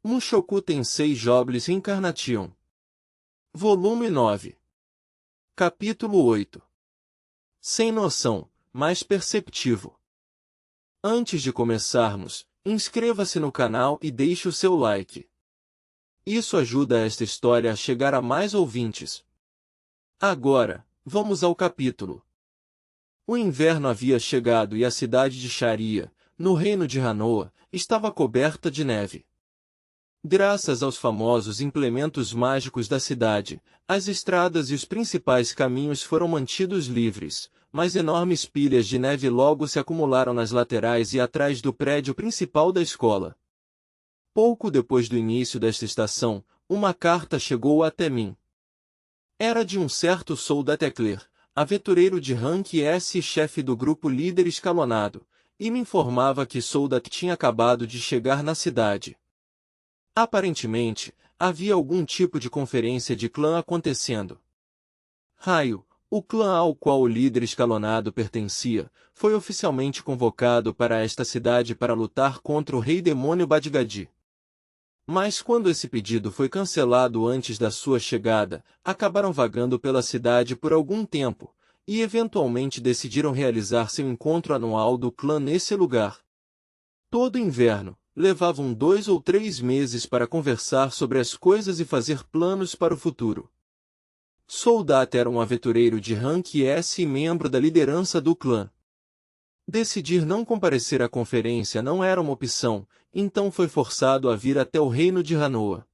Mushoku Tensei Jobless Reincarnation. Volume 9. Capítulo 8. Sem noção, mas perceptivo. Antes de começarmos, inscreva-se no canal e deixe o seu like. Isso ajuda esta história a chegar a mais ouvintes. Agora, vamos ao capítulo. O inverno havia chegado e a cidade de Sharia, no reino de Hanoa, estava coberta de neve. Graças aos famosos implementos mágicos da cidade, as estradas e os principais caminhos foram mantidos livres, mas enormes pilhas de neve logo se acumularam nas laterais e atrás do prédio principal da escola. Pouco depois do início desta estação, uma carta chegou até mim. Era de um certo Soldatecler, aventureiro de rank S e chefe do grupo líder escalonado, e me informava que Soldat tinha acabado de chegar na cidade. Aparentemente, havia algum tipo de conferência de clã acontecendo. Raio, o clã ao qual o líder escalonado pertencia, foi oficialmente convocado para esta cidade para lutar contra o rei demônio Badgadi. Mas quando esse pedido foi cancelado antes da sua chegada, acabaram vagando pela cidade por algum tempo, e eventualmente decidiram realizar seu encontro anual do clã nesse lugar. Todo inverno, levavam 2 ou 3 meses para conversar sobre as coisas e fazer planos para o futuro. Soldat era um aventureiro de rank S e membro da liderança do clã. Decidir não comparecer à conferência não era uma opção, então foi forçado a vir até o reino de Hanoa.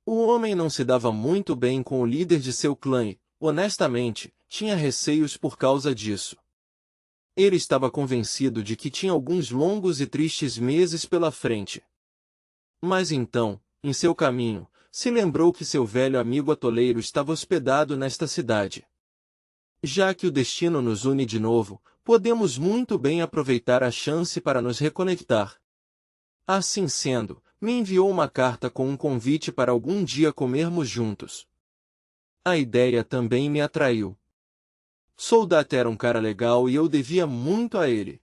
O homem não se dava muito bem com o líder de seu clã e, honestamente, tinha receios por causa disso. Ele estava convencido de que tinha alguns longos e tristes meses pela frente. Mas então, em seu caminho, se lembrou que seu velho amigo atoleiro estava hospedado nesta cidade. Já que o destino nos une de novo, podemos muito bem aproveitar a chance para nos reconectar. Assim sendo, me enviou uma carta com um convite para algum dia comermos juntos. A ideia também me atraiu. Soldat era um cara legal e eu devia muito a ele.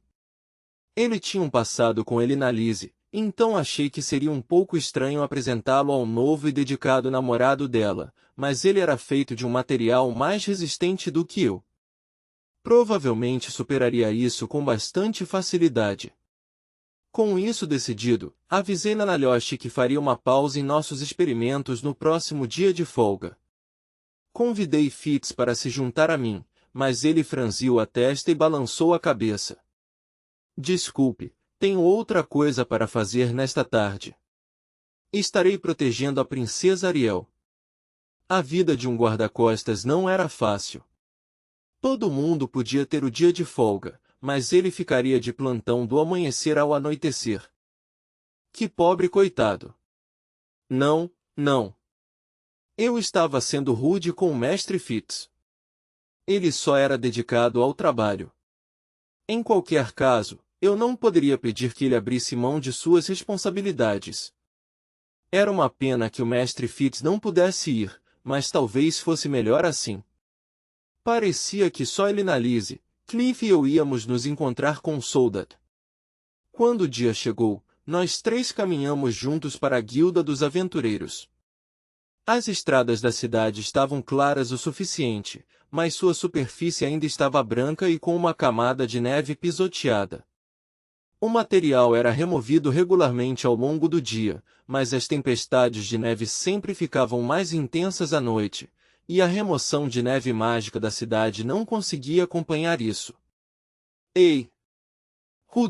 Ele tinha um passado com Elinalise, então achei que seria um pouco estranho apresentá-lo ao novo e dedicado namorado dela, mas ele era feito de um material mais resistente do que eu. Provavelmente superaria isso com bastante facilidade. Com isso decidido, avisei Nanalyoshi que faria uma pausa em nossos experimentos no próximo dia de folga. Convidei Fitz para se juntar a mim, mas ele franziu a testa e balançou a cabeça. Desculpe, tenho outra coisa para fazer nesta tarde. Estarei protegendo a princesa Ariel. A vida de um guarda-costas não era fácil. Todo mundo podia ter o dia de folga, mas ele ficaria de plantão do amanhecer ao anoitecer. Que pobre coitado. Não, não. Eu estava sendo rude com o mestre Fitz. Ele só era dedicado ao trabalho. Em qualquer caso, eu não poderia pedir que ele abrisse mão de suas responsabilidades. Era uma pena que o mestre Fitz não pudesse ir, mas talvez fosse melhor assim. Parecia que só Elinalise, Cliff e eu íamos nos encontrar com Soldat. Quando o dia chegou, nós 3 caminhamos juntos para a Guilda dos Aventureiros. As estradas da cidade estavam claras o suficiente, mas sua superfície ainda estava branca e com uma camada de neve pisoteada. O material era removido regularmente ao longo do dia, mas as tempestades de neve sempre ficavam mais intensas à noite, e a remoção de neve mágica da cidade não conseguia acompanhar isso. Ei!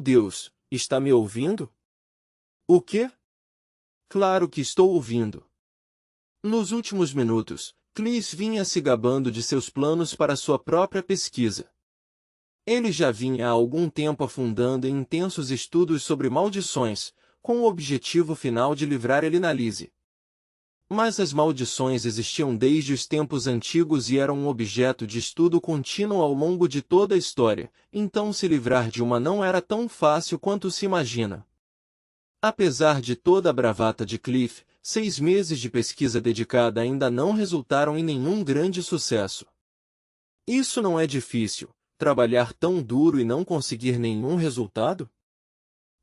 Deus, está me ouvindo? O quê? Claro que estou ouvindo. Nos últimos minutos, Cliff vinha se gabando de seus planos para sua própria pesquisa. Ele já vinha há algum tempo afundando em intensos estudos sobre maldições, com o objetivo final de livrar Elinalise. Mas as maldições existiam desde os tempos antigos e eram um objeto de estudo contínuo ao longo de toda a história, então se livrar de uma não era tão fácil quanto se imagina. Apesar de toda a bravata de Cliff, 6 meses de pesquisa dedicada ainda não resultaram em nenhum grande sucesso. Isso não é difícil, trabalhar tão duro e não conseguir nenhum resultado?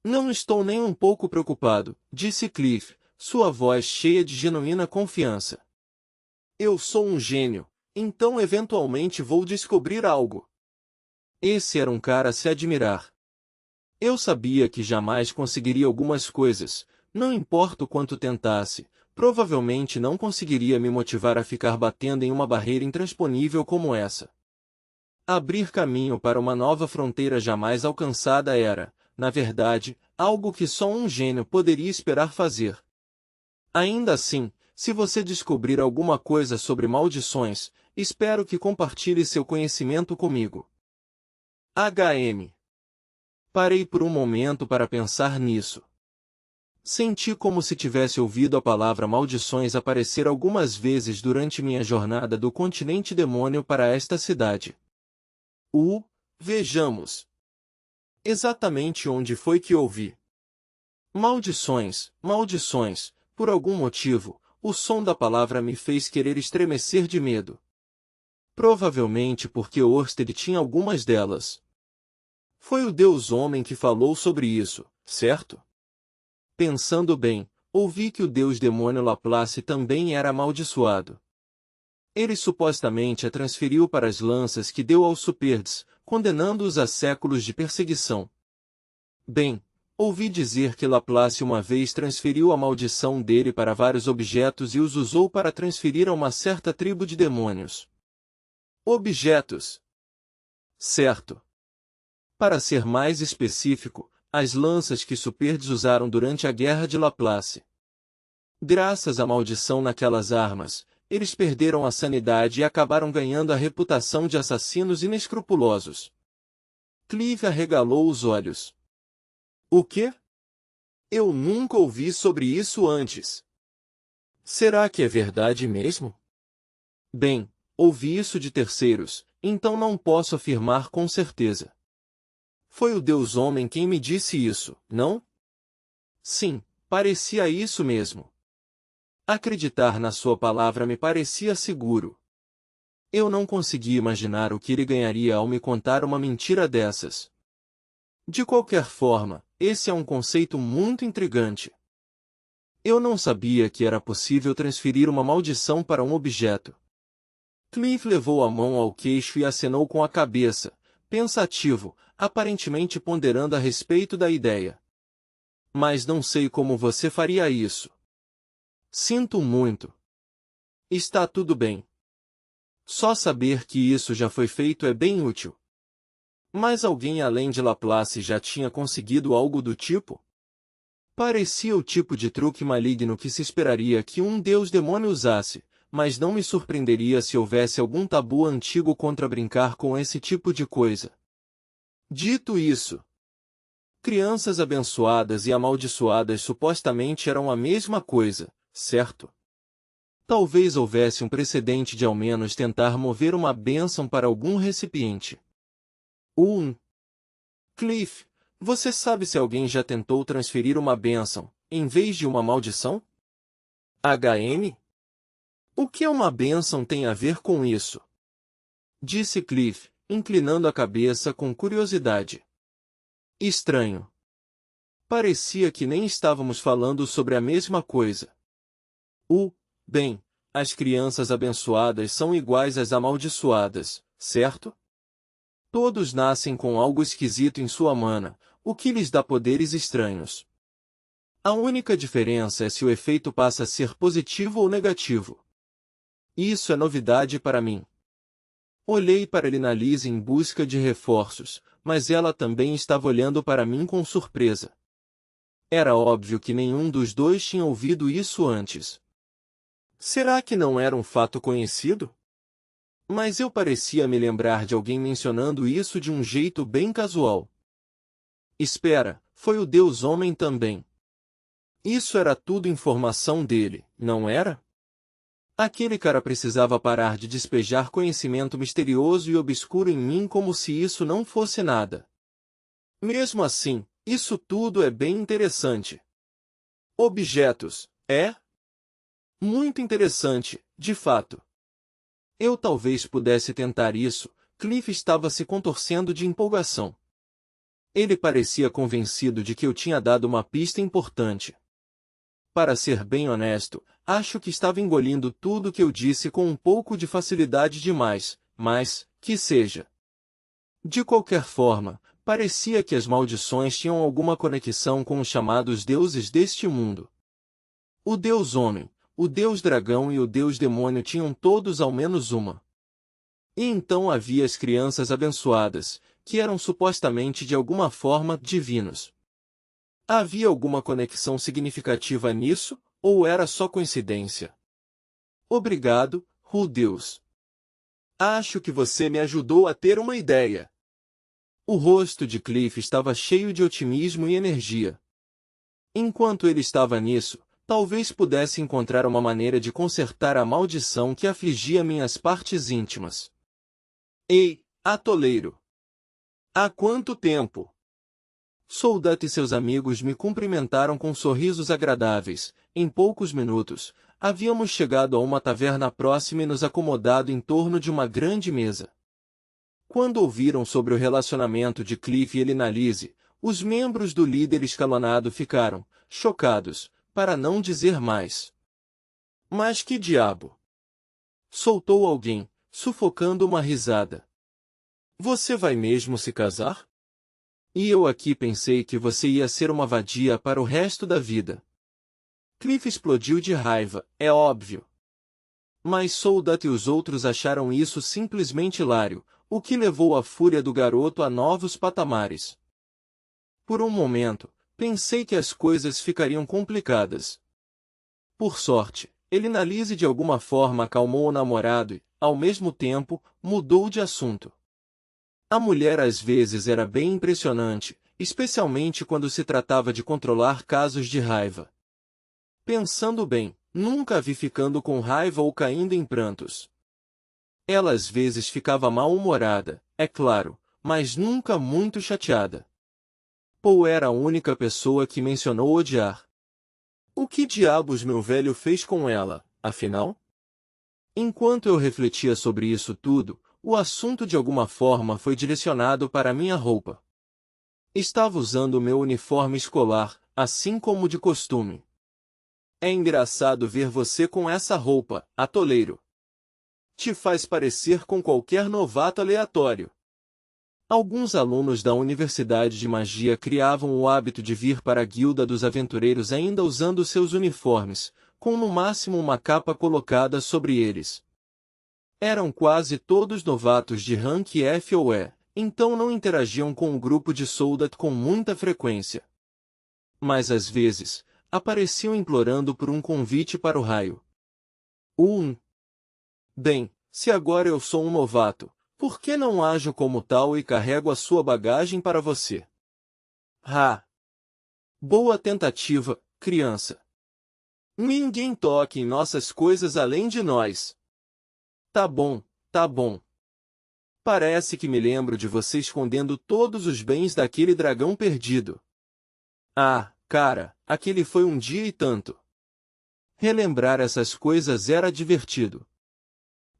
Não estou nem um pouco preocupado, disse Cliff, sua voz cheia de genuína confiança. Eu sou um gênio, então eventualmente vou descobrir algo. Esse era um cara a se admirar. Eu sabia que jamais conseguiria algumas coisas, não importa o quanto tentasse, provavelmente não conseguiria me motivar a ficar batendo em uma barreira intransponível como essa. Abrir caminho para uma nova fronteira jamais alcançada era, na verdade, algo que só um gênio poderia esperar fazer. Ainda assim, se você descobrir alguma coisa sobre maldições, espero que compartilhe seu conhecimento comigo. HM. Parei por um momento para pensar nisso. Senti como se tivesse ouvido a palavra maldições aparecer algumas vezes durante minha jornada do continente demônio para esta cidade. Vejamos. Exatamente onde foi que ouvi? Maldições, maldições, por algum motivo, o som da palavra me fez querer estremecer de medo. Provavelmente porque Orsted tinha algumas delas. Foi o Deus Homem que falou sobre isso, certo? Pensando bem, ouvi que o Deus Demônio Laplace também era amaldiçoado. Ele supostamente a transferiu para as lanças que deu aos Superds, condenando-os a séculos de perseguição. Bem, ouvi dizer que Laplace uma vez transferiu a maldição dele para vários objetos e os usou para transferir a uma certa tribo de demônios. Objetos. Certo. Para ser mais específico, as lanças que Superds usaram durante a Guerra de Laplace. Graças à maldição naquelas armas, eles perderam a sanidade e acabaram ganhando a reputação de assassinos inescrupulosos. Clive arregalou os olhos. O quê? Eu nunca ouvi sobre isso antes. Será que é verdade mesmo? Bem, ouvi isso de terceiros, então não posso afirmar com certeza. Foi o Deus Homem quem me disse isso, não? Sim, parecia isso mesmo. Acreditar na sua palavra me parecia seguro. Eu não conseguia imaginar o que ele ganharia ao me contar uma mentira dessas. De qualquer forma, esse é um conceito muito intrigante. Eu não sabia que era possível transferir uma maldição para um objeto. Cliff levou a mão ao queixo e acenou com a cabeça, pensativo, aparentemente ponderando a respeito da ideia. Mas não sei como você faria isso. Sinto muito. Está tudo bem. Só saber que isso já foi feito é bem útil. Mas alguém além de Laplace já tinha conseguido algo do tipo? Parecia o tipo de truque maligno que se esperaria que um deus-demônio usasse, mas não me surpreenderia se houvesse algum tabu antigo contra brincar com esse tipo de coisa. Dito isso, crianças abençoadas e amaldiçoadas supostamente eram a mesma coisa, certo? Talvez houvesse um precedente de ao menos tentar mover uma bênção para algum recipiente. Cliff, você sabe se alguém já tentou transferir uma bênção, em vez de uma maldição? HM? O que uma bênção tem a ver com isso? Disse Cliff, inclinando a cabeça com curiosidade. Estranho. Parecia que nem estávamos falando sobre a mesma coisa. Bem, as crianças abençoadas são iguais às amaldiçoadas, certo? Todos nascem com algo esquisito em sua mana, o que lhes dá poderes estranhos. A única diferença é se o efeito passa a ser positivo ou negativo. Isso é novidade para mim. Olhei para Linalise em busca de reforços, mas ela também estava olhando para mim com surpresa. Era óbvio que nenhum dos dois tinha ouvido isso antes. Será que não era um fato conhecido? Mas eu parecia me lembrar de alguém mencionando isso de um jeito bem casual. Espera, foi o Deus Homem também. Isso era tudo informação dele, não era? Aquele cara precisava parar de despejar conhecimento misterioso e obscuro em mim como se isso não fosse nada. Mesmo assim, isso tudo é bem interessante. Objetos, é? Muito interessante, de fato. Eu talvez pudesse tentar isso. Cliff estava se contorcendo de empolgação. Ele parecia convencido de que eu tinha dado uma pista importante. para ser bem honesto, acho que estava engolindo tudo que eu disse com um pouco de facilidade demais, mas, que seja. De qualquer forma, parecia que as maldições tinham alguma conexão com os chamados deuses deste mundo. O deus homem, o deus dragão e o deus demônio tinham todos ao menos uma. E então havia as crianças abençoadas, que eram supostamente de alguma forma divinos. Havia alguma conexão significativa nisso, ou era só coincidência? Obrigado, Deus. Acho que você me ajudou a ter uma ideia. O rosto de Cliff estava cheio de otimismo e energia. Enquanto ele estava nisso, talvez pudesse encontrar uma maneira de consertar a maldição que afligia minhas partes íntimas. Ei, atoleiro! Há quanto tempo? Soldat e seus amigos me cumprimentaram com sorrisos agradáveis. Em poucos minutos, havíamos chegado a uma taverna próxima e nos acomodado em torno de uma grande mesa. Quando ouviram sobre o relacionamento de Cliff e Elinalise, os membros do líder escalonado ficaram chocados, para não dizer mais. Mas que diabo! Soltou alguém, sufocando uma risada. Você vai mesmo se casar? E eu aqui pensei que você ia ser uma vadia para o resto da vida. Cliff explodiu de raiva, é óbvio. Mas Soldat e os outros acharam isso simplesmente hilário, o que levou a fúria do garoto a novos patamares. Por um momento, pensei que as coisas ficariam complicadas. Por sorte, Elinalise de alguma forma acalmou o namorado e, ao mesmo tempo, mudou de assunto. A mulher às vezes era bem impressionante, especialmente quando se tratava de controlar casos de raiva. Pensando bem, nunca a vi ficando com raiva ou caindo em prantos. Ela às vezes ficava mal-humorada, é claro, mas nunca muito chateada. Paul era a única pessoa que mencionou odiar. O que diabos meu velho fez com ela, afinal? Enquanto eu refletia sobre isso tudo, o assunto de alguma forma foi direcionado para minha roupa. Estava usando o meu uniforme escolar, assim como de costume. É engraçado ver você com essa roupa, atoleiro. Te faz parecer com qualquer novato aleatório. Alguns alunos da Universidade de Magia criavam o hábito de vir para a Guilda dos Aventureiros ainda usando seus uniformes, com no máximo uma capa colocada sobre eles. Eram quase todos novatos de rank F ou E, então não interagiam com o grupo de Soldat com muita frequência. Mas às vezes, apareciam implorando por um convite para o raio. Bem, se agora eu sou um novato, por que não ajo como tal e carrego a sua bagagem para você? Boa tentativa, criança. Ninguém toque em nossas coisas além de nós. Tá bom, tá bom. Parece que me lembro de você escondendo todos os bens daquele dragão perdido. Cara, aquele foi um dia e tanto. Relembrar essas coisas era divertido.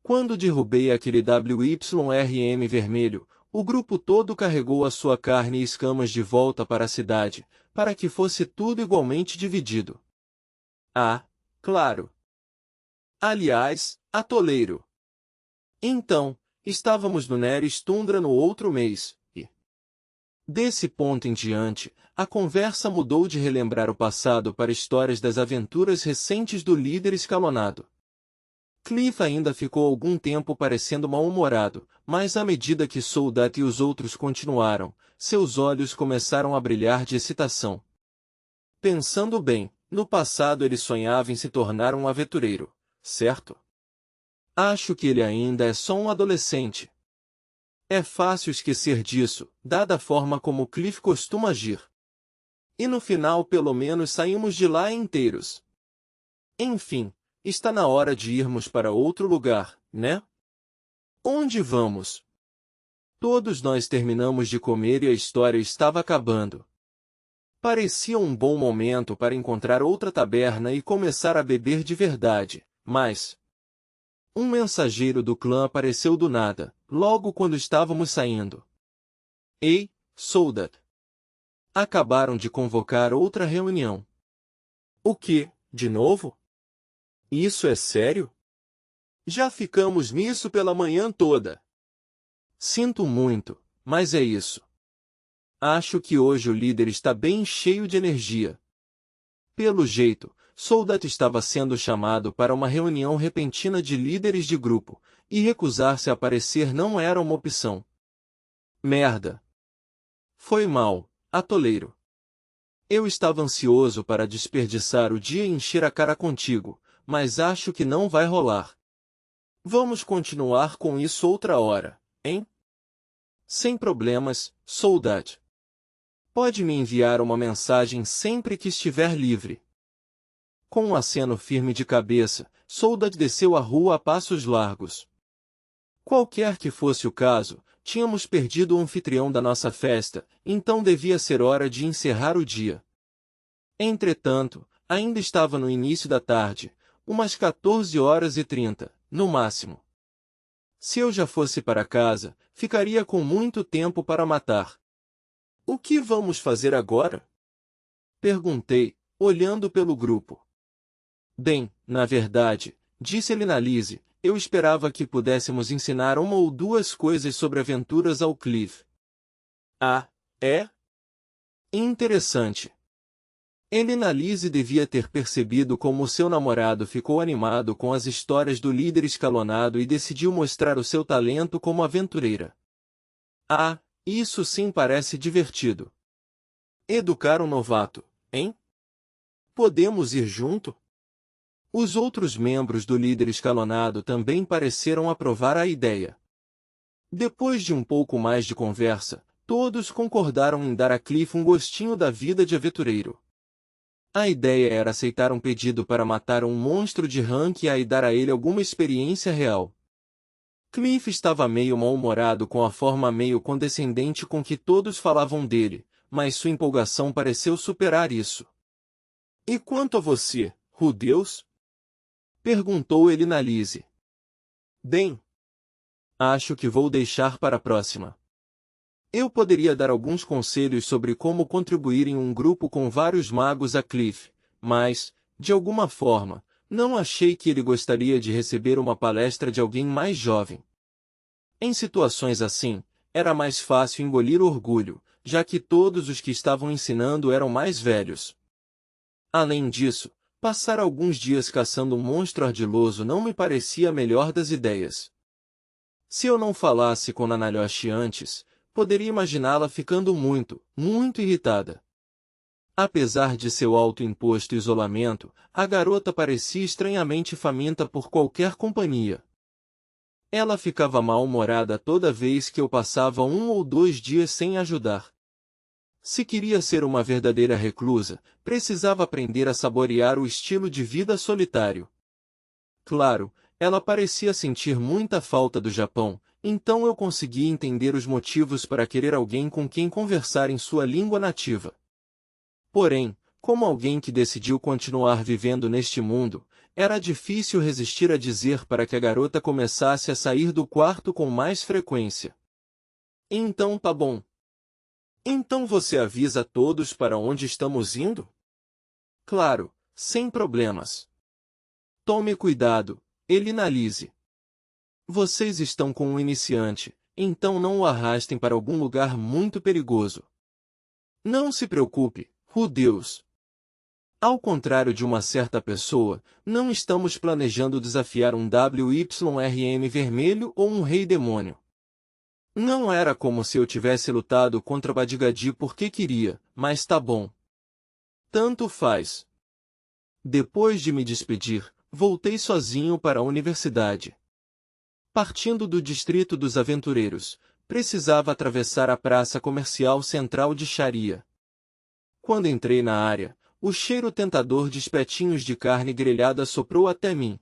Quando derrubei aquele WYRM vermelho, o grupo todo carregou a sua carne e escamas de volta para a cidade, para que fosse tudo igualmente dividido. Claro. Aliás, atoleiro. Então, estávamos no Neres Tundra no outro mês, e... Desse ponto em diante, a conversa mudou de relembrar o passado para histórias das aventuras recentes do líder escalonado. Cliff ainda ficou algum tempo parecendo mal-humorado, mas à medida que Soldat e os outros continuaram, seus olhos começaram a brilhar de excitação. Pensando bem, no passado ele sonhava em se tornar um aventureiro, certo? Acho que ele ainda é só um adolescente. É fácil esquecer disso, dada a forma como Cliff costuma agir. E no final pelo menos saímos de lá inteiros. Enfim, está na hora de irmos para outro lugar, né? Onde vamos? Todos nós terminamos de comer e a história estava acabando. Parecia um bom momento para encontrar outra taberna e começar a beber de verdade, mas... Um mensageiro do clã apareceu do nada, logo quando estávamos saindo. Ei, Soldat! Acabaram de convocar outra reunião. O quê, De novo? Isso é sério? Já ficamos nisso pela manhã toda. Sinto muito, mas é isso. Acho que hoje o líder está bem cheio de energia. Pelo jeito, Soldat estava sendo chamado para uma reunião repentina de líderes de grupo, e recusar-se a aparecer não era uma opção. Merda. Foi mal, atoleiro. Eu estava ansioso para desperdiçar o dia e encher a cara contigo, mas acho que não vai rolar. Vamos continuar com isso outra hora, hein? Sem problemas, Soldat. Pode me enviar uma mensagem sempre que estiver livre. Com um aceno firme de cabeça, Soldat desceu a rua a passos largos. Qualquer que fosse o caso, tínhamos perdido o anfitrião da nossa festa, então devia ser hora de encerrar o dia. Entretanto, ainda estava no início da tarde, umas 14h30, no máximo. Se eu já fosse para casa, ficaria com muito tempo para matar. O que vamos fazer agora? Perguntei, olhando pelo grupo. Bem, na verdade, disse Elinalise, eu esperava que pudéssemos ensinar uma ou duas coisas sobre aventuras ao Cliff. Ah, é? Interessante. Elinalise devia ter percebido como seu namorado ficou animado com as histórias do líder escalonado e decidiu mostrar o seu talento como aventureira. Ah, isso sim parece divertido. Educar um novato, hein? Podemos ir junto? Os outros membros do líder escalonado também pareceram aprovar a ideia. Depois de um pouco mais de conversa, todos concordaram em dar a Cliff um gostinho da vida de aventureiro. A ideia era aceitar um pedido para matar um monstro de rank e dar a ele alguma experiência real. Cliff estava meio mal-humorado com a forma meio condescendente com que todos falavam dele, mas sua empolgação pareceu superar isso. E quanto a você, Rudeus? Perguntou Elinalise. Bem, acho que vou deixar para a próxima. Eu poderia dar alguns conselhos sobre como contribuir em um grupo com vários magos a Cliff, mas, de alguma forma, não achei que ele gostaria de receber uma palestra de alguém mais jovem. Em situações assim, era mais fácil engolir o orgulho, já que todos os que estavam ensinando eram mais velhos. Além disso, passar alguns dias caçando um monstro ardiloso não me parecia a melhor das ideias. Se eu não falasse com Nanalyoshi antes, poderia imaginá-la ficando muito, muito irritada. Apesar de seu autoimposto isolamento, a garota parecia estranhamente faminta por qualquer companhia. Ela ficava mal-humorada toda vez que eu passava 1 ou 2 dias sem ajudar. Se queria ser uma verdadeira reclusa, precisava aprender a saborear o estilo de vida solitário. Claro, ela parecia sentir muita falta do Japão, então eu consegui entender os motivos para querer alguém com quem conversar em sua língua nativa. Porém, como alguém que decidiu continuar vivendo neste mundo, era difícil resistir a dizer para que a garota começasse a sair do quarto com mais frequência. Então tá bom. Então você avisa todos para onde estamos indo? Claro, sem problemas. Tome cuidado, Elinalise. Vocês estão com um iniciante, então não o arrastem para algum lugar muito perigoso. Não se preocupe, Rudeus. Ao contrário de uma certa pessoa, não estamos planejando desafiar um WYRM vermelho ou um rei demônio. Não era como se eu tivesse lutado contra Badigadi porque queria, mas tá bom. Tanto faz. Depois de me despedir, voltei sozinho para a universidade. Partindo do distrito dos aventureiros, precisava atravessar a praça comercial central de Sharia. Quando entrei na área, o cheiro tentador de espetinhos de carne grelhada soprou até mim.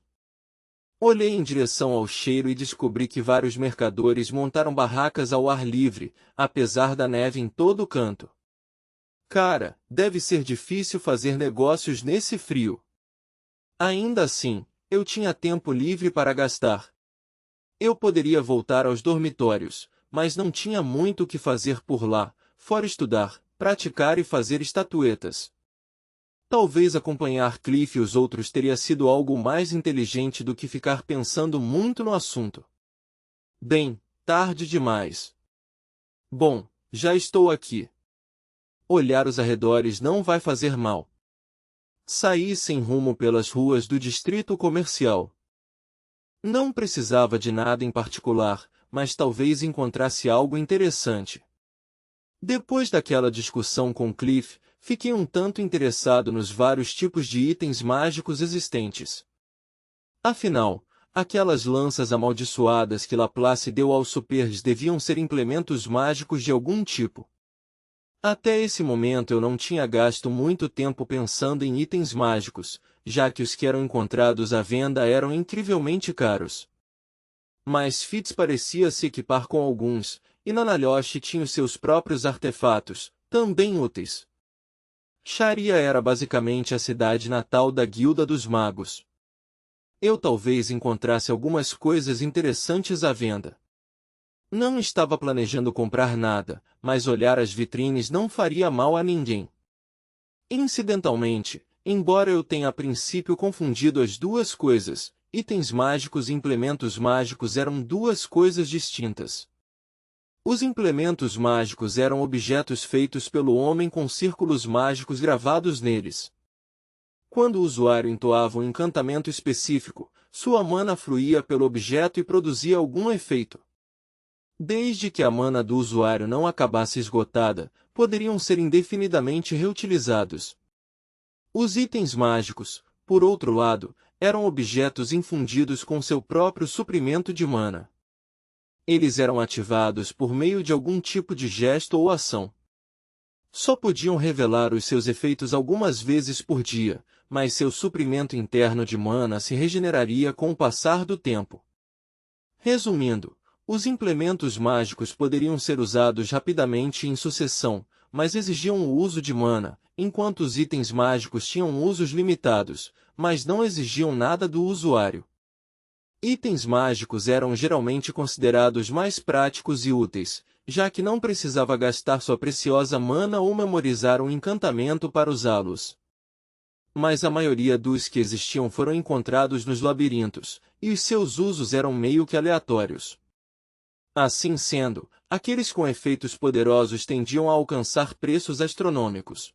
Olhei em direção ao cheiro e descobri que vários mercadores montaram barracas ao ar livre, apesar da neve em todo canto. Cara, deve ser difícil fazer negócios nesse frio. Ainda assim, eu tinha tempo livre para gastar. Eu poderia voltar aos dormitórios, mas não tinha muito o que fazer por lá, fora estudar, praticar e fazer estatuetas. Talvez acompanhar Cliff e os outros teria sido algo mais inteligente do que ficar pensando muito no assunto. Bem, tarde demais. Bom, já estou aqui. Olhar os arredores não vai fazer mal. Saí sem rumo pelas ruas do distrito comercial. Não precisava de nada em particular, mas talvez encontrasse algo interessante. Depois daquela discussão com Cliff, fiquei um tanto interessado nos vários tipos de itens mágicos existentes. Afinal, aquelas lanças amaldiçoadas que Laplace deu aos Supers deviam ser implementos mágicos de algum tipo. Até esse momento eu não tinha gasto muito tempo pensando em itens mágicos, já que os que eram encontrados à venda eram incrivelmente caros. Mas Fitz parecia se equipar com alguns, e Nanalhosh tinha os seus próprios artefatos, também úteis. Sharia era basicamente a cidade natal da Guilda dos Magos. Eu talvez encontrasse algumas coisas interessantes à venda. Não estava planejando comprar nada, mas olhar as vitrines não faria mal a ninguém. Incidentalmente, embora eu tenha a princípio confundido as duas coisas, itens mágicos e implementos mágicos eram duas coisas distintas. Os implementos mágicos eram objetos feitos pelo homem com círculos mágicos gravados neles. Quando o usuário entoava um encantamento específico, sua mana fluía pelo objeto e produzia algum efeito. Desde que a mana do usuário não acabasse esgotada, poderiam ser indefinidamente reutilizados. Os itens mágicos, por outro lado, eram objetos infundidos com seu próprio suprimento de mana. Eles eram ativados por meio de algum tipo de gesto ou ação. Só podiam revelar os seus efeitos algumas vezes por dia, mas seu suprimento interno de mana se regeneraria com o passar do tempo. Resumindo, os implementos mágicos poderiam ser usados rapidamente e em sucessão, mas exigiam o uso de mana, enquanto os itens mágicos tinham usos limitados, mas não exigiam nada do usuário. Itens mágicos eram geralmente considerados mais práticos e úteis, já que não precisava gastar sua preciosa mana ou memorizar um encantamento para usá-los. Mas a maioria dos que existiam foram encontrados nos labirintos, e os seus usos eram meio que aleatórios. Assim sendo, aqueles com efeitos poderosos tendiam a alcançar preços astronômicos.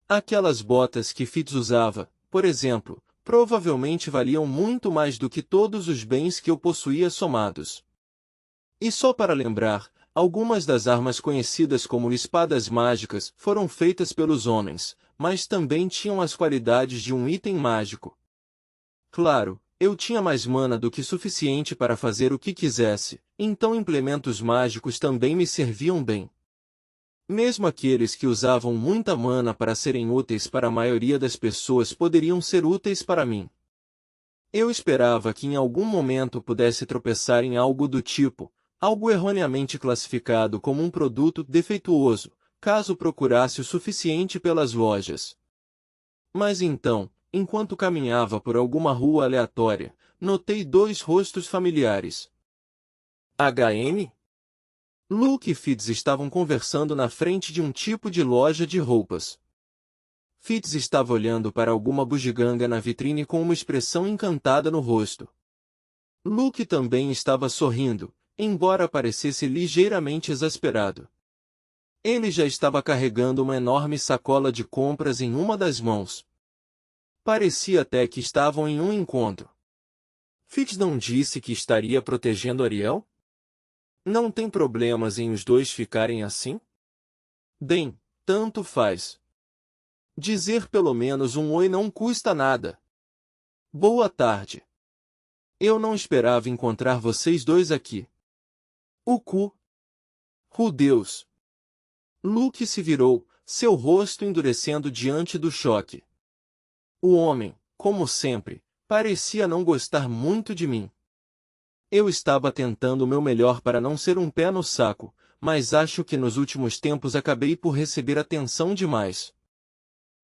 Aquelas botas que Fitz usava, por exemplo, provavelmente valiam muito mais do que todos os bens que eu possuía somados. E só para lembrar, algumas das armas conhecidas como espadas mágicas foram feitas pelos homens, mas também tinham as qualidades de um item mágico. Claro, eu tinha mais mana do que suficiente para fazer o que quisesse, então implementos mágicos também me serviam bem. Mesmo aqueles que usavam muita mana para serem úteis para a maioria das pessoas poderiam ser úteis para mim. Eu esperava que em algum momento pudesse tropeçar em algo do tipo, algo erroneamente classificado como um produto defeituoso, caso procurasse o suficiente pelas lojas. Mas então, enquanto caminhava por alguma rua aleatória, notei dois rostos familiares. HM? Luke e Fitz estavam conversando na frente de um tipo de loja de roupas. Fitz estava olhando para alguma bugiganga na vitrine com uma expressão encantada no rosto. Luke também estava sorrindo, embora parecesse ligeiramente exasperado. Ele já estava carregando uma enorme sacola de compras em uma das mãos. Parecia até que estavam em um encontro. Fitz não disse que estaria protegendo Ariel? Não tem problemas em os dois ficarem assim? Bem, tanto faz. Dizer pelo menos um oi não custa nada. Boa tarde. Eu não esperava encontrar vocês dois aqui. O cu. Deus. Luke se virou, seu rosto endurecendo diante do choque. O homem, como sempre, parecia não gostar muito de mim. Eu estava tentando o meu melhor para não ser um pé no saco, mas acho que nos últimos tempos acabei por receber atenção demais.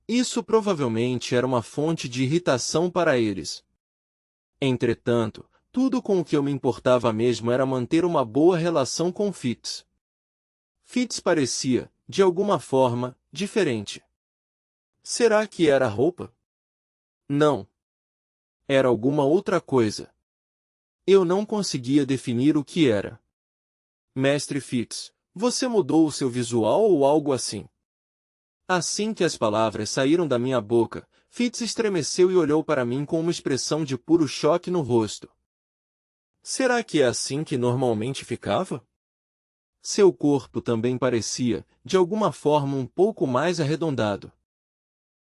Isso provavelmente era uma fonte de irritação para eles. Entretanto, tudo com o que eu me importava mesmo era manter uma boa relação com Fitz. Fitz parecia, de alguma forma, diferente. Será que era roupa? Não. Era alguma outra coisa. Eu não conseguia definir o que era. Mestre Fitz, você mudou o seu visual ou algo assim? Assim que as palavras saíram da minha boca, Fitz estremeceu e olhou para mim com uma expressão de puro choque no rosto. Será que é assim que normalmente ficava? Seu corpo também parecia, de alguma forma, um pouco mais arredondado.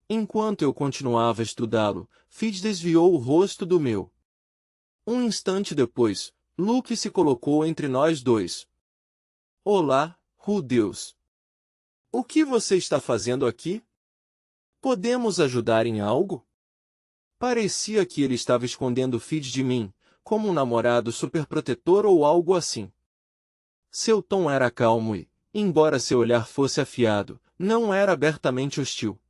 Enquanto eu continuava a estudá-lo, Fitz desviou o rosto do meu. Um instante depois, Luke se colocou entre nós dois. Olá, Deus. O que você está fazendo aqui? Podemos ajudar em algo? Parecia que ele estava escondendo Fitz de mim, como um namorado superprotetor ou algo assim. Seu tom era calmo e, embora seu olhar fosse afiado, não era abertamente hostil.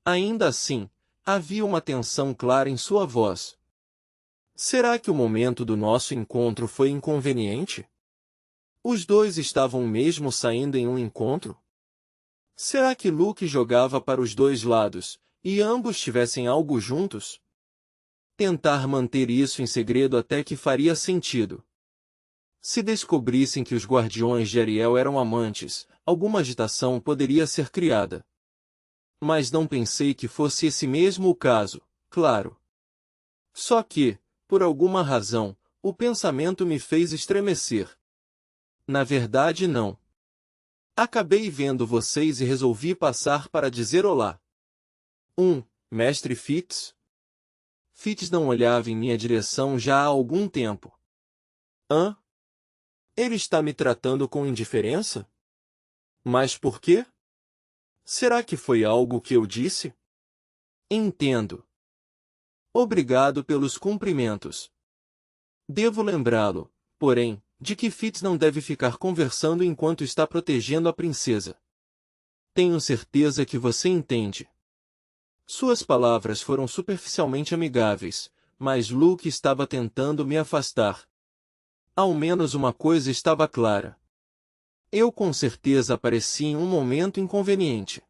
Ainda assim, havia uma tensão clara em sua voz. Será que o momento do nosso encontro foi inconveniente? Os dois estavam mesmo saindo em um encontro? Será que Luke jogava para os dois lados, e ambos tivessem algo juntos? Tentar manter isso em segredo até que faria sentido. Se descobrissem que os guardiões de Ariel eram amantes, alguma agitação poderia ser criada. Mas não pensei que fosse esse mesmo o caso, claro. Só que, por alguma razão, o pensamento me fez estremecer. Na verdade, não. Acabei vendo vocês e resolvi passar para dizer olá. Mestre Fitz? Fitz não olhava em minha direção já há algum tempo. Hã? Ele está me tratando com indiferença? Mas por quê? Será que foi algo que eu disse? Entendo. Obrigado pelos cumprimentos. Devo lembrá-lo, porém, de que Fitz não deve ficar conversando enquanto está protegendo a princesa. Tenho certeza que você entende. Suas palavras foram superficialmente amigáveis, mas Luke estava tentando me afastar. Ao menos uma coisa estava clara. Eu com certeza apareci em um momento inconveniente.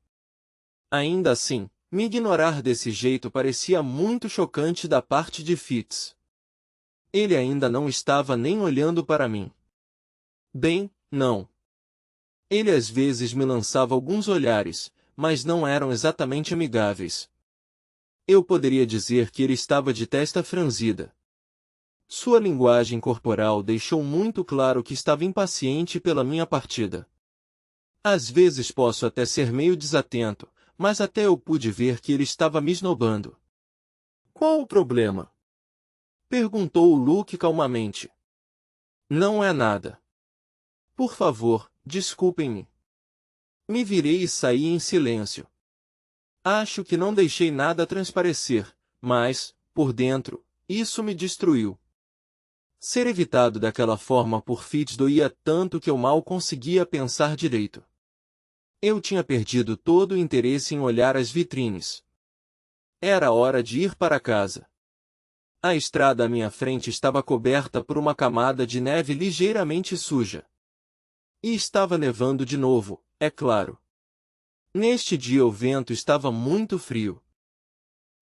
Ainda assim, me ignorar desse jeito parecia muito chocante da parte de Fitz. Ele ainda não estava nem olhando para mim. Bem, não. Ele às vezes me lançava alguns olhares, mas não eram exatamente amigáveis. Eu poderia dizer que ele estava de testa franzida. Sua linguagem corporal deixou muito claro que estava impaciente pela minha partida. Às vezes posso até ser meio desatento, mas até eu pude ver que ele estava me esnobando. Qual o problema? Perguntou o Luke calmamente. Não é nada. Por favor, desculpem-me. Me virei e saí em silêncio. Acho que não deixei nada transparecer, mas, por dentro, isso me destruiu. Ser evitado daquela forma por Fitz doía tanto que eu mal conseguia pensar direito. Eu tinha perdido todo o interesse em olhar as vitrines. Era hora de ir para casa. A estrada à minha frente estava coberta por uma camada de neve ligeiramente suja. E estava nevando de novo, é claro. Neste dia o vento estava muito frio.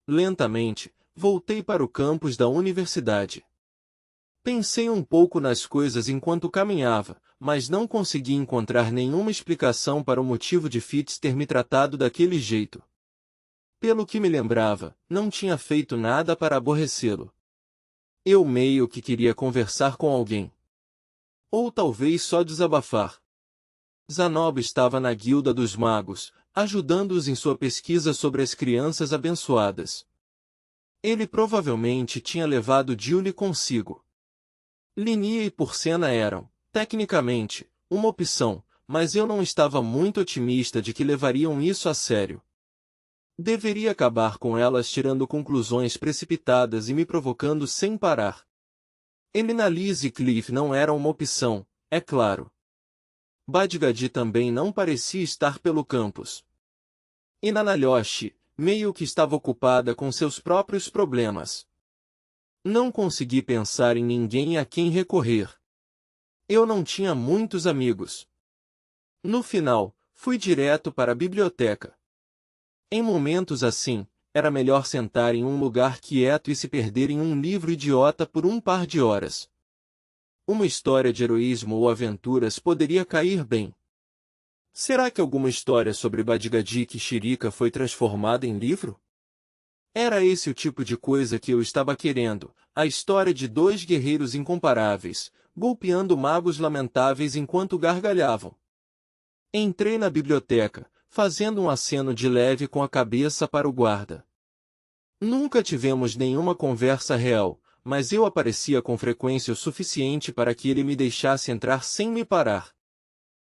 Lentamente, voltei para o campus da universidade. Pensei um pouco nas coisas enquanto caminhava, mas não consegui encontrar nenhuma explicação para o motivo de Fitz ter me tratado daquele jeito. Pelo que me lembrava, não tinha feito nada para aborrecê-lo. Eu meio que queria conversar com alguém. Ou talvez só desabafar. Zanob estava na Guilda dos Magos, ajudando-os em sua pesquisa sobre as crianças abençoadas. Ele provavelmente tinha levado Julie consigo. Linia e Porcena eram, tecnicamente, uma opção, mas eu não estava muito otimista de que levariam isso a sério. Deveria acabar com elas tirando conclusões precipitadas e me provocando sem parar. Eminalize e Cliff não eram uma opção, é claro. Badgadi também não parecia estar pelo campus. E Nanalyoshi, meio que estava ocupada com seus próprios problemas. Não consegui pensar em ninguém a quem recorrer. Eu não tinha muitos amigos. No final, fui direto para a biblioteca. Em momentos assim, era melhor sentar em um lugar quieto e se perder em um livro idiota por um par de horas. Uma história de heroísmo ou aventuras poderia cair bem. Será que alguma história sobre Badigadik e Shirika foi transformada em livro? Era esse o tipo de coisa que eu estava querendo, a história de dois guerreiros incomparáveis, golpeando magos lamentáveis enquanto gargalhavam. Entrei na biblioteca, fazendo um aceno de leve com a cabeça para o guarda. Nunca tivemos nenhuma conversa real, mas eu aparecia com frequência o suficiente para que ele me deixasse entrar sem me parar.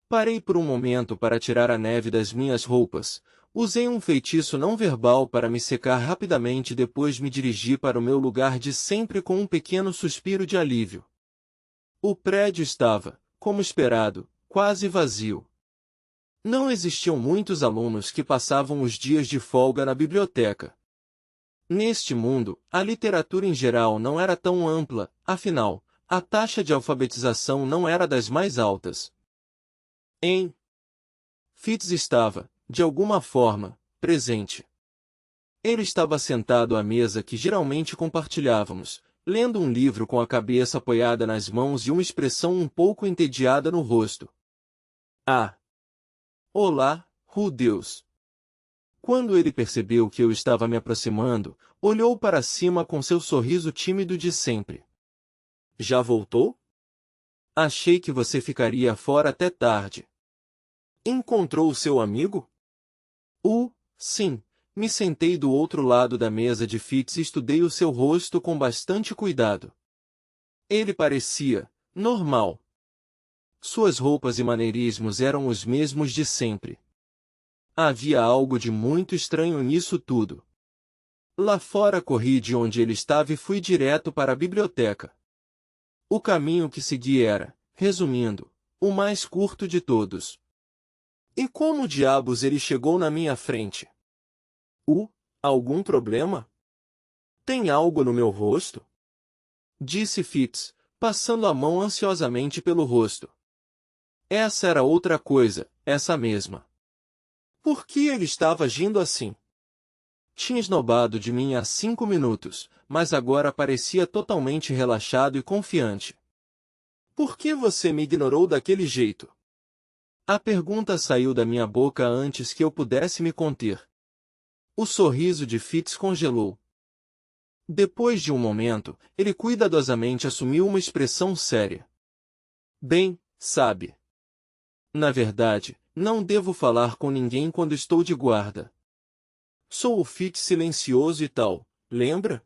Parei por um momento para tirar a neve das minhas roupas, usei um feitiço não verbal para me secar rapidamente e depois me dirigi para o meu lugar de sempre com um pequeno suspiro de alívio. O prédio estava, como esperado, quase vazio. Não existiam muitos alunos que passavam os dias de folga na biblioteca. Neste mundo, a literatura em geral não era tão ampla, afinal, a taxa de alfabetização não era das mais altas. Fitz estava, de alguma forma, presente. Ele estava sentado à mesa que geralmente compartilhávamos, lendo um livro com a cabeça apoiada nas mãos e uma expressão um pouco entediada no rosto. Ah! Olá, Deus! Quando ele percebeu que eu estava me aproximando, olhou para cima com seu sorriso tímido de sempre. Já voltou? Achei que você ficaria fora até tarde. Encontrou o seu amigo? Sim. Me sentei do outro lado da mesa de Fitz e estudei o seu rosto com bastante cuidado. Ele parecia normal. Suas roupas e maneirismos eram os mesmos de sempre. Havia algo de muito estranho nisso tudo. Lá fora corri de onde ele estava e fui direto para a biblioteca. O caminho que segui era, resumindo, o mais curto de todos. E como diabos ele chegou na minha frente? Algum problema? Tem algo no meu rosto? Disse Fitz, passando a mão ansiosamente pelo rosto. Essa era outra coisa, essa mesma. Por que ele estava agindo assim? Tinha esnobado de mim há 5 minutos, mas agora parecia totalmente relaxado e confiante. Por que você me ignorou daquele jeito? A pergunta saiu da minha boca antes que eu pudesse me conter. O sorriso de Fitz congelou. Depois de um momento, ele cuidadosamente assumiu uma expressão séria. Bem, sabe. Na verdade, não devo falar com ninguém quando estou de guarda. Sou o Fitz silencioso e tal, lembra?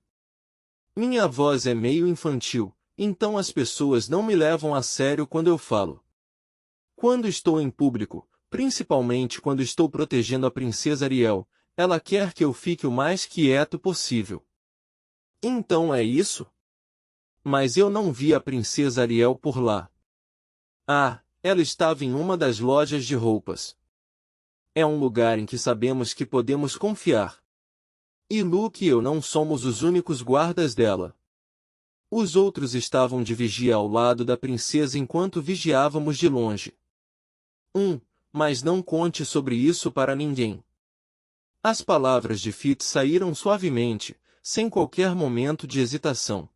Minha voz é meio infantil, então as pessoas não me levam a sério quando eu falo. Quando estou em público, principalmente quando estou protegendo a princesa Ariel, ela quer que eu fique o mais quieto possível. Então é isso? Mas eu não vi a princesa Ariel por lá. Ela estava em uma das lojas de roupas. É um lugar em que sabemos que podemos confiar. E Luke e eu não somos os únicos guardas dela. Os outros estavam de vigia ao lado da princesa enquanto vigiávamos de longe. Mas não conte sobre isso para ninguém. As palavras de Fitz saíram suavemente, sem qualquer momento de hesitação.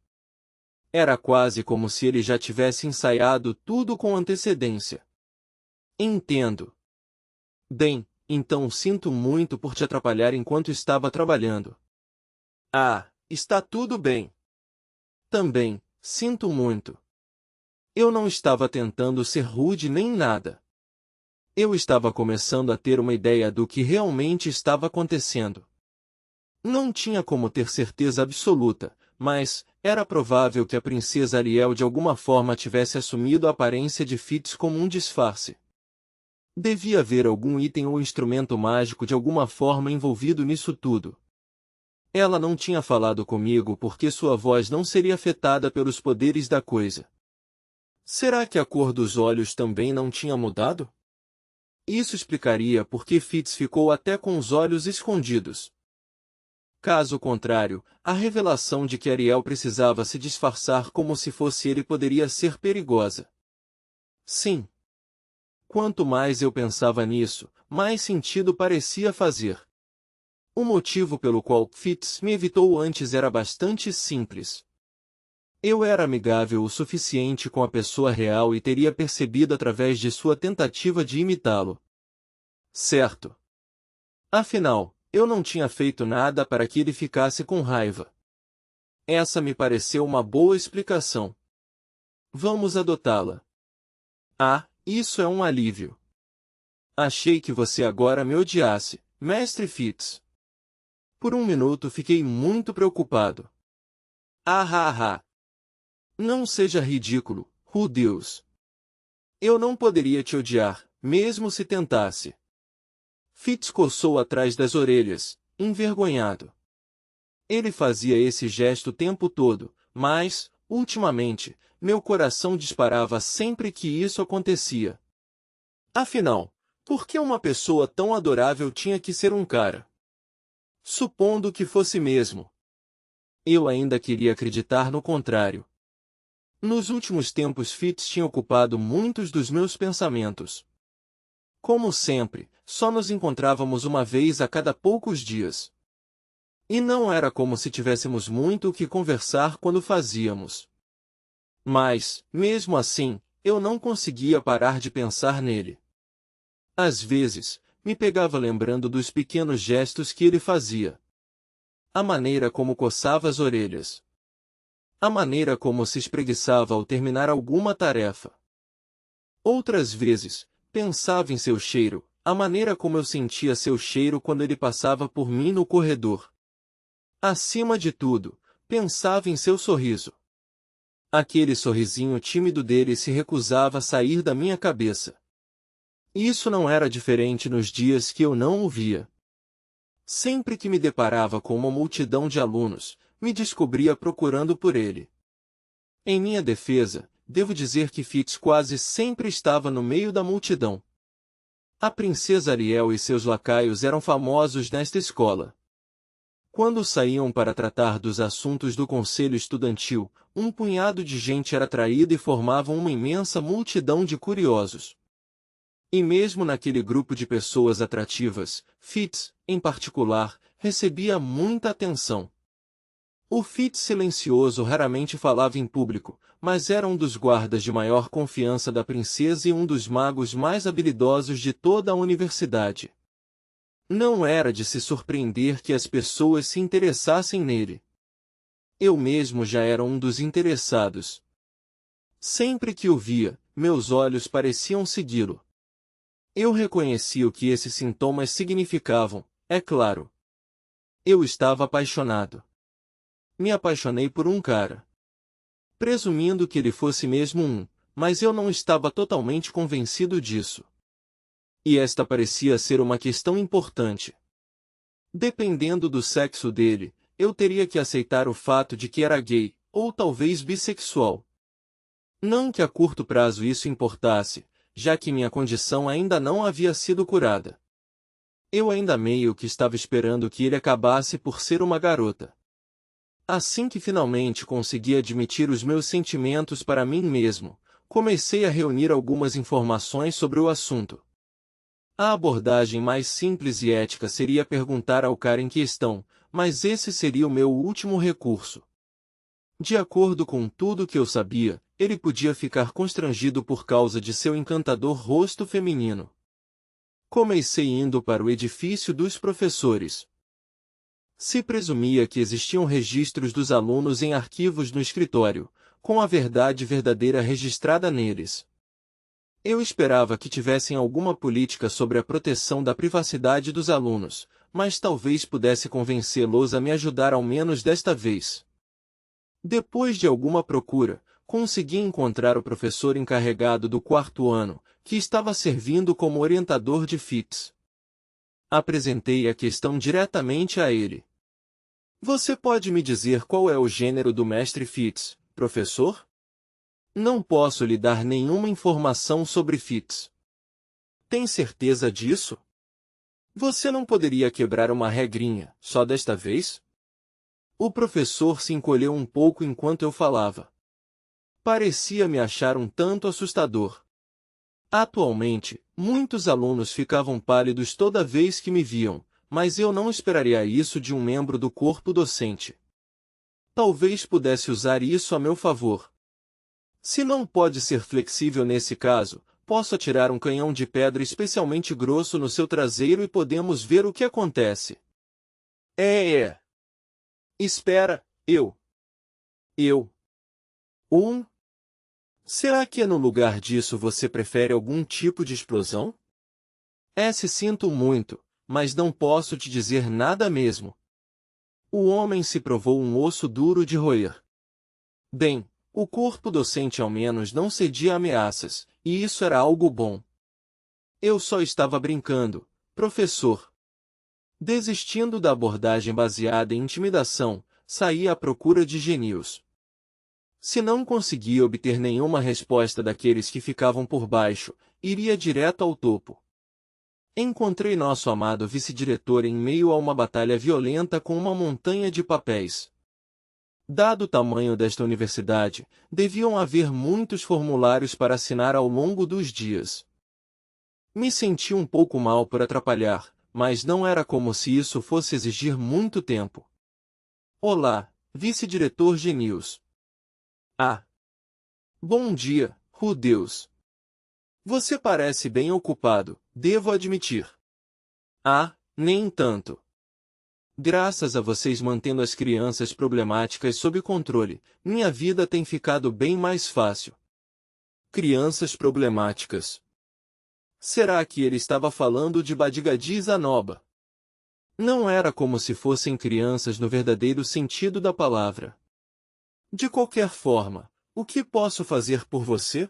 Era quase como se ele já tivesse ensaiado tudo com antecedência. Entendo. Bem, então sinto muito por te atrapalhar enquanto estava trabalhando. Está tudo bem. Também, sinto muito. Eu não estava tentando ser rude nem nada. Eu estava começando a ter uma ideia do que realmente estava acontecendo. Não tinha como ter certeza absoluta, mas era provável que a princesa Ariel de alguma forma tivesse assumido a aparência de Fitz como um disfarce. Devia haver algum item ou instrumento mágico de alguma forma envolvido nisso tudo. Ela não tinha falado comigo porque sua voz não seria afetada pelos poderes da coisa. Será que a cor dos olhos também não tinha mudado? Isso explicaria por que Fitz ficou até com os olhos escondidos. Caso contrário, a revelação de que Ariel precisava se disfarçar como se fosse ele poderia ser perigosa. Sim. Quanto mais eu pensava nisso, mais sentido parecia fazer. O motivo pelo qual Fitz me evitou antes era bastante simples. Eu era amigável o suficiente com a pessoa real e teria percebido através de sua tentativa de imitá-lo. Certo. Afinal, eu não tinha feito nada para que ele ficasse com raiva. Essa me pareceu uma boa explicação. Vamos adotá-la. Ah, isso é um alívio. Achei que você agora me odiasse, Mestre Fitz. Por um minuto fiquei muito preocupado. Ah. Não seja ridículo, Deus. Eu não poderia te odiar, mesmo se tentasse. Fitz coçou atrás das orelhas, envergonhado. Ele fazia esse gesto o tempo todo, mas, ultimamente, meu coração disparava sempre que isso acontecia. Afinal, por que uma pessoa tão adorável tinha que ser um cara? Supondo que fosse mesmo. Eu ainda queria acreditar no contrário. Nos últimos tempos Fitz tinha ocupado muitos dos meus pensamentos. Como sempre, só nos encontrávamos uma vez a cada poucos dias. E não era como se tivéssemos muito o que conversar quando fazíamos. Mas, mesmo assim, eu não conseguia parar de pensar nele. Às vezes, me pegava lembrando dos pequenos gestos que ele fazia. A maneira como coçava as orelhas. A maneira como se espreguiçava ao terminar alguma tarefa. Outras vezes, pensava em seu cheiro, a maneira como eu sentia seu cheiro quando ele passava por mim no corredor. Acima de tudo, pensava em seu sorriso. Aquele sorrisinho tímido dele se recusava a sair da minha cabeça. Isso não era diferente nos dias que eu não o via. Sempre que me deparava com uma multidão de alunos, me descobria procurando por ele. Em minha defesa, devo dizer que Fitz quase sempre estava no meio da multidão. A princesa Ariel e seus lacaios eram famosos nesta escola. Quando saíam para tratar dos assuntos do conselho estudantil, um punhado de gente era atraída e formavam uma imensa multidão de curiosos. E mesmo naquele grupo de pessoas atrativas, Fitz, em particular, recebia muita atenção. O Fitz silencioso raramente falava em público, mas era um dos guardas de maior confiança da princesa e um dos magos mais habilidosos de toda a universidade. Não era de se surpreender que as pessoas se interessassem nele. Eu mesmo já era um dos interessados. Sempre que o via, meus olhos pareciam segui-lo. Eu reconhecia o que esses sintomas significavam, é claro. Eu estava apaixonado. Me apaixonei por um cara. Presumindo que ele fosse mesmo um, mas eu não estava totalmente convencido disso. E esta parecia ser uma questão importante. Dependendo do sexo dele, eu teria que aceitar o fato de que era gay, ou talvez bissexual. Não que a curto prazo isso importasse, já que minha condição ainda não havia sido curada. Eu ainda meio que estava esperando que ele acabasse por ser uma garota. Assim que finalmente consegui admitir os meus sentimentos para mim mesmo, comecei a reunir algumas informações sobre o assunto. A abordagem mais simples e ética seria perguntar ao cara em questão, mas esse seria o meu último recurso. De acordo com tudo que eu sabia, ele podia ficar constrangido por causa de seu encantador rosto feminino. Comecei indo para o edifício dos professores. Se presumia que existiam registros dos alunos em arquivos no escritório, com a verdade verdadeira registrada neles. Eu esperava que tivessem alguma política sobre a proteção da privacidade dos alunos, mas talvez pudesse convencê-los a me ajudar ao menos desta vez. Depois de alguma procura, consegui encontrar o professor encarregado do quarto ano, que estava servindo como orientador de Fitz. Apresentei a questão diretamente a ele. Você pode me dizer qual é o gênero do mestre Fitz, professor? Não posso lhe dar nenhuma informação sobre Fitz. Tem certeza disso? Você não poderia quebrar uma regrinha, só desta vez? O professor se encolheu um pouco enquanto eu falava. Parecia me achar um tanto assustador. Atualmente, muitos alunos ficavam pálidos toda vez que me viam, mas eu não esperaria isso de um membro do corpo docente. Talvez pudesse usar isso a meu favor. Se não pode ser flexível nesse caso, posso atirar um canhão de pedra especialmente grosso no seu traseiro e podemos ver o que acontece. Espera, eu. Será que no lugar disso você prefere algum tipo de explosão? Sinto muito, mas não posso te dizer nada mesmo. O homem se provou um osso duro de roer. Bem, o corpo docente ao menos não cedia a ameaças, e isso era algo bom. Eu só estava brincando, professor. Desistindo da abordagem baseada em intimidação, saí à procura de genios. Se não conseguia obter nenhuma resposta daqueles que ficavam por baixo, iria direto ao topo. Encontrei nosso amado vice-diretor em meio a uma batalha violenta com uma montanha de papéis. Dado o tamanho desta universidade, deviam haver muitos formulários para assinar ao longo dos dias. Me senti um pouco mal por atrapalhar, mas não era como se isso fosse exigir muito tempo. Olá, vice-diretor Genius. Bom dia, Deus. Você parece bem ocupado, devo admitir. Nem tanto. Graças a vocês mantendo as crianças problemáticas sob controle, minha vida tem ficado bem mais fácil. Crianças problemáticas. Será que ele estava falando de Badigadis Anoba? Não era como se fossem crianças no verdadeiro sentido da palavra. De qualquer forma, o que posso fazer por você?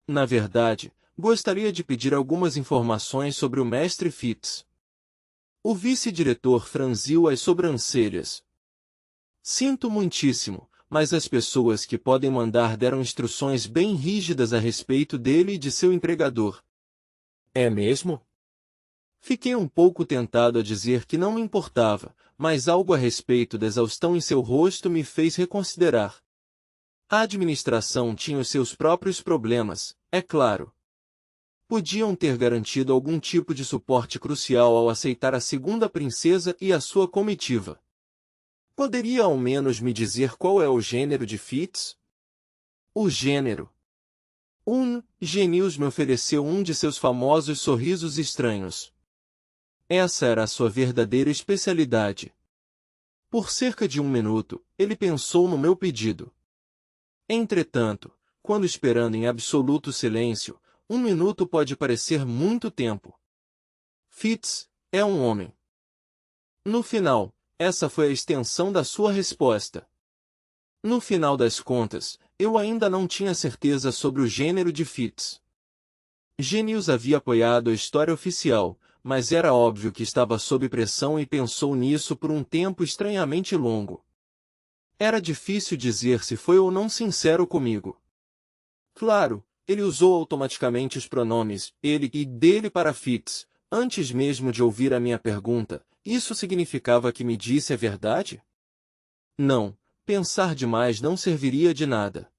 Na verdade, gostaria de pedir algumas informações sobre o mestre Fitz. O vice-diretor franziu as sobrancelhas. Sinto muitíssimo, mas as pessoas que podem mandar deram instruções bem rígidas a respeito dele e de seu empregador. É mesmo? Fiquei um pouco tentado a dizer que não me importava, mas algo a respeito da exaustão em seu rosto me fez reconsiderar. A administração tinha os seus próprios problemas, é claro. Podiam ter garantido algum tipo de suporte crucial ao aceitar a segunda princesa e a sua comitiva. Poderia ao menos me dizer qual é o gênero de Fitz? O gênero. Genius me ofereceu um de seus famosos sorrisos estranhos. Essa era a sua verdadeira especialidade. Por cerca de 1 minuto, ele pensou no meu pedido. Entretanto, quando esperando em absoluto silêncio, 1 minuto pode parecer muito tempo. Fitz é um homem. No final, essa foi a extensão da sua resposta. No final das contas, eu ainda não tinha certeza sobre o gênero de Fitz. Genius havia apoiado a história oficial, mas era óbvio que estava sob pressão e pensou nisso por um tempo estranhamente longo. Era difícil dizer se foi ou não sincero comigo. Claro, ele usou automaticamente os pronomes ele e dele para Fitz, antes mesmo de ouvir a minha pergunta. Isso significava que me disse a verdade? Não, pensar demais não serviria de nada.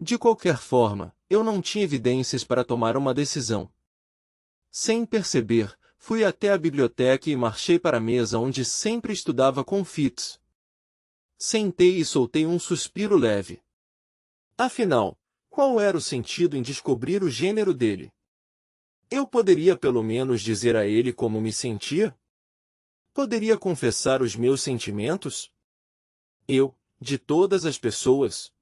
De qualquer forma, eu não tinha evidências para tomar uma decisão. Sem perceber, fui até a biblioteca e marchei para a mesa onde sempre estudava com Fitz. Sentei e soltei um suspiro leve. Afinal, qual era o sentido em descobrir o gênero dele? Eu poderia pelo menos dizer a ele como me sentia? Poderia confessar os meus sentimentos? De todas as pessoas?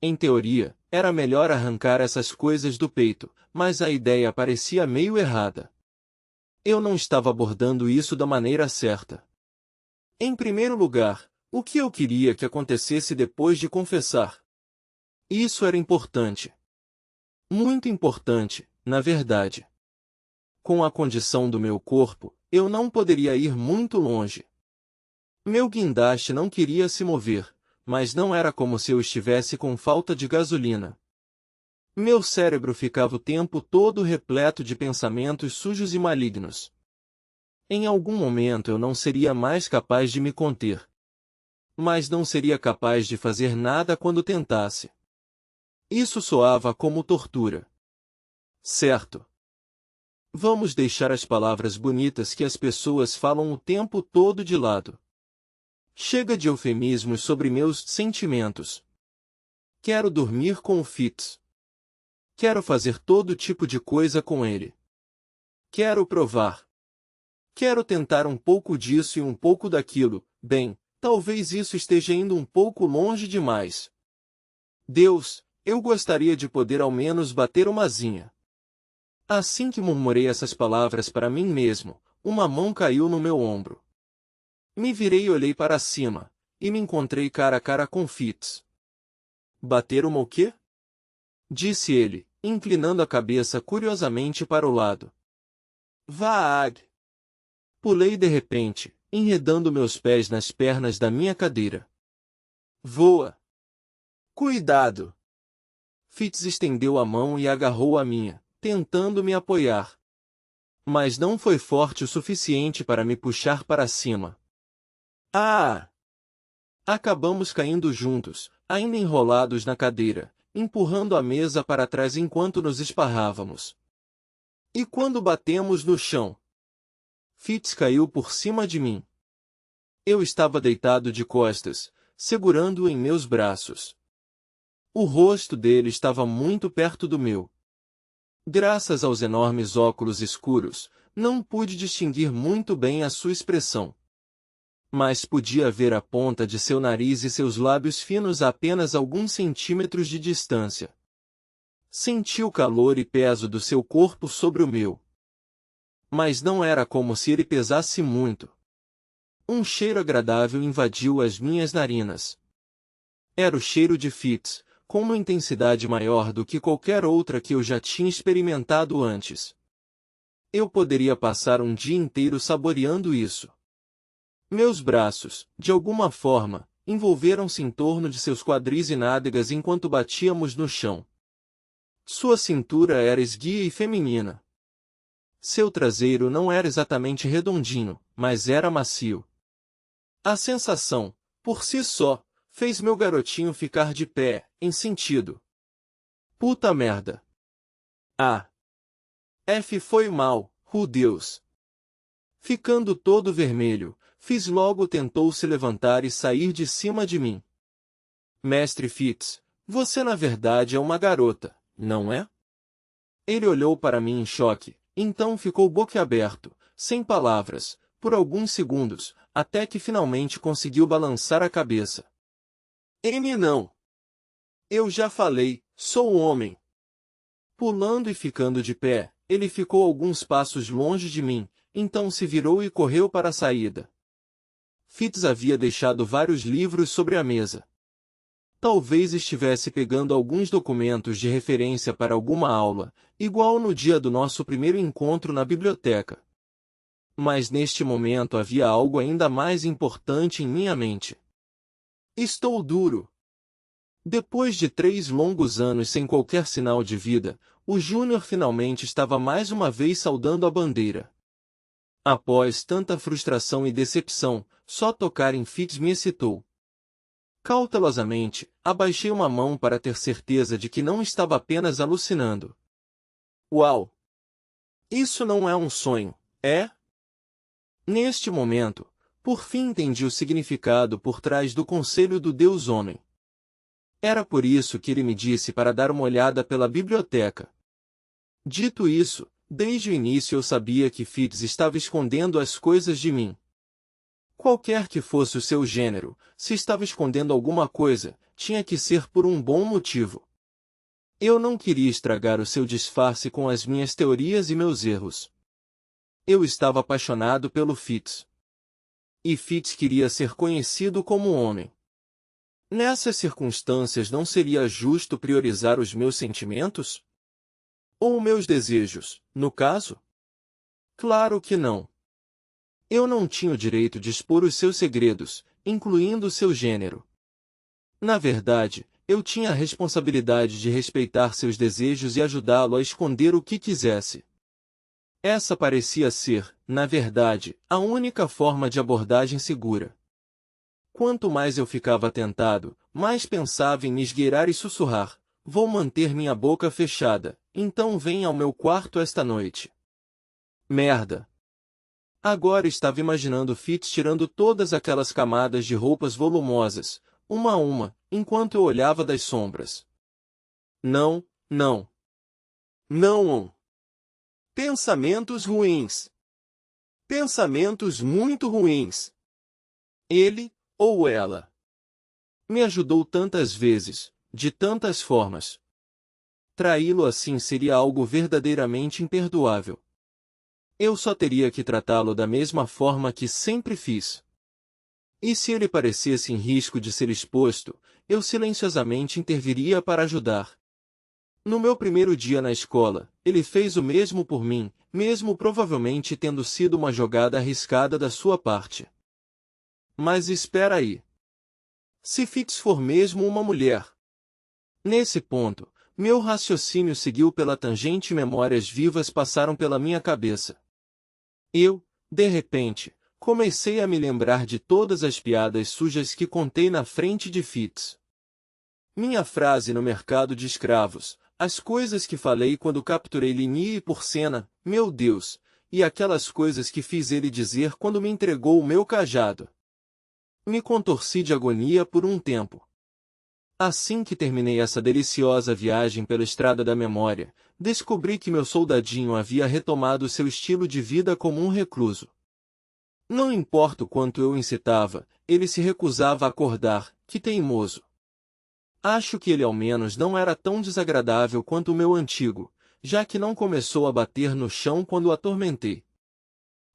Em teoria, era melhor arrancar essas coisas do peito, mas a ideia parecia meio errada. Eu não estava abordando isso da maneira certa. Em primeiro lugar, o que eu queria que acontecesse depois de confessar? Isso era importante. Muito importante, na verdade. Com a condição do meu corpo, eu não poderia ir muito longe. Meu guindaste não queria se mover, mas não era como se eu estivesse com falta de gasolina. Meu cérebro ficava o tempo todo repleto de pensamentos sujos e malignos. Em algum momento eu não seria mais capaz de me conter. Mas não seria capaz de fazer nada quando tentasse. Isso soava como tortura. Certo. Vamos deixar as palavras bonitas que as pessoas falam o tempo todo de lado. Chega de eufemismos sobre meus sentimentos. Quero dormir com o Fitz. Quero fazer todo tipo de coisa com ele. Quero provar. Quero tentar um pouco disso e um pouco daquilo. Bem, talvez isso esteja indo um pouco longe demais. Deus, eu gostaria de poder ao menos bater uma asinha. Assim que murmurei essas palavras para mim mesmo, uma mão caiu no meu ombro. Me virei e olhei para cima, e me encontrei cara a cara com Fitz. Bater uma o quê? Disse ele, inclinando a cabeça curiosamente para o lado. Vaag! Pulei de repente, enredando meus pés nas pernas da minha cadeira. Voa! Cuidado! Fitz estendeu a mão e agarrou a minha, tentando me apoiar. Mas não foi forte o suficiente para me puxar para cima. Ah! Acabamos caindo juntos, ainda enrolados na cadeira, empurrando a mesa para trás enquanto nos esparrávamos. E quando batemos no chão? Fitz caiu por cima de mim. Eu estava deitado de costas, segurando-o em meus braços. O rosto dele estava muito perto do meu. Graças aos enormes óculos escuros, não pude distinguir muito bem a sua expressão. Mas podia ver a ponta de seu nariz e seus lábios finos a apenas alguns centímetros de distância. Senti o calor e peso do seu corpo sobre o meu. Mas não era como se ele pesasse muito. Um cheiro agradável invadiu as minhas narinas. Era o cheiro de Fitz, com uma intensidade maior do que qualquer outra que eu já tinha experimentado antes. Eu poderia passar um dia inteiro saboreando isso. Meus braços, de alguma forma, envolveram-se em torno de seus quadris e nádegas enquanto batíamos no chão. Sua cintura era esguia e feminina. Seu traseiro não era exatamente redondinho, mas era macio. A sensação, por si só, fez meu garotinho ficar de pé, em sentido. Puta merda. Ah. F foi mal, Deus. Ficando todo vermelho, Fitz logo tentou se levantar e sair de cima de mim. Mestre Fitz, você na verdade é uma garota, não é? Ele olhou para mim em choque, então ficou boquiaberto, sem palavras, por alguns segundos, até que finalmente conseguiu balançar a cabeça. Ele não. Eu já falei, sou homem. Pulando e ficando de pé, ele ficou alguns passos longe de mim, então se virou e correu para a saída. Fitz havia deixado vários livros sobre a mesa. Talvez estivesse pegando alguns documentos de referência para alguma aula, igual no dia do nosso primeiro encontro na biblioteca. Mas neste momento havia algo ainda mais importante em minha mente. Estou duro. Depois de 3 longos anos sem qualquer sinal de vida, o Júnior finalmente estava mais uma vez saudando a bandeira. Após tanta frustração e decepção, só tocar em Fitz me excitou. Cautelosamente, abaixei uma mão para ter certeza de que não estava apenas alucinando. Uau! Isso não é um sonho, é? Neste momento, por fim entendi o significado por trás do conselho do Deus Homem. Era por isso que ele me disse para dar uma olhada pela biblioteca. Dito isso, desde o início eu sabia que Fitz estava escondendo as coisas de mim. Qualquer que fosse o seu gênero, se estava escondendo alguma coisa, tinha que ser por um bom motivo. Eu não queria estragar o seu disfarce com as minhas teorias e meus erros. Eu estava apaixonado pelo Fitz. E Fitz queria ser conhecido como homem. Nessas circunstâncias não seria justo priorizar os meus sentimentos? Ou meus desejos, no caso? Claro que não. Eu não tinha o direito de expor os seus segredos, incluindo o seu gênero. Na verdade, eu tinha a responsabilidade de respeitar seus desejos e ajudá-lo a esconder o que quisesse. Essa parecia ser, na verdade, a única forma de abordagem segura. Quanto mais eu ficava tentado, mais pensava em me esgueirar e sussurrar: vou manter minha boca fechada, então venha ao meu quarto esta noite. Merda. Agora estava imaginando Fitz tirando todas aquelas camadas de roupas volumosas, uma a uma, enquanto eu olhava das sombras. Não, não. Não. Pensamentos ruins. Pensamentos muito ruins. Ele, ou ela, me ajudou tantas vezes, de tantas formas. Traí-lo assim seria algo verdadeiramente imperdoável. Eu só teria que tratá-lo da mesma forma que sempre fiz. E se ele parecesse em risco de ser exposto, eu silenciosamente interviria para ajudar. No meu primeiro dia na escola, ele fez o mesmo por mim, mesmo provavelmente tendo sido uma jogada arriscada da sua parte. Mas espera aí. Se Fitz for mesmo uma mulher? Nesse ponto, meu raciocínio seguiu pela tangente e memórias vivas passaram pela minha cabeça. Eu, de repente, comecei a me lembrar de todas as piadas sujas que contei na frente de Fitz. Minha frase no mercado de escravos, as coisas que falei quando capturei Linnie e Porcena, meu Deus, e aquelas coisas que fiz ele dizer quando me entregou o meu cajado. Me contorci de agonia por um tempo. Assim que terminei essa deliciosa viagem pela estrada da memória, descobri que meu soldadinho havia retomado seu estilo de vida como um recluso. Não importa o quanto eu o incitava, ele se recusava a acordar, que teimoso. Acho que ele ao menos não era tão desagradável quanto o meu antigo, já que não começou a bater no chão quando o atormentei.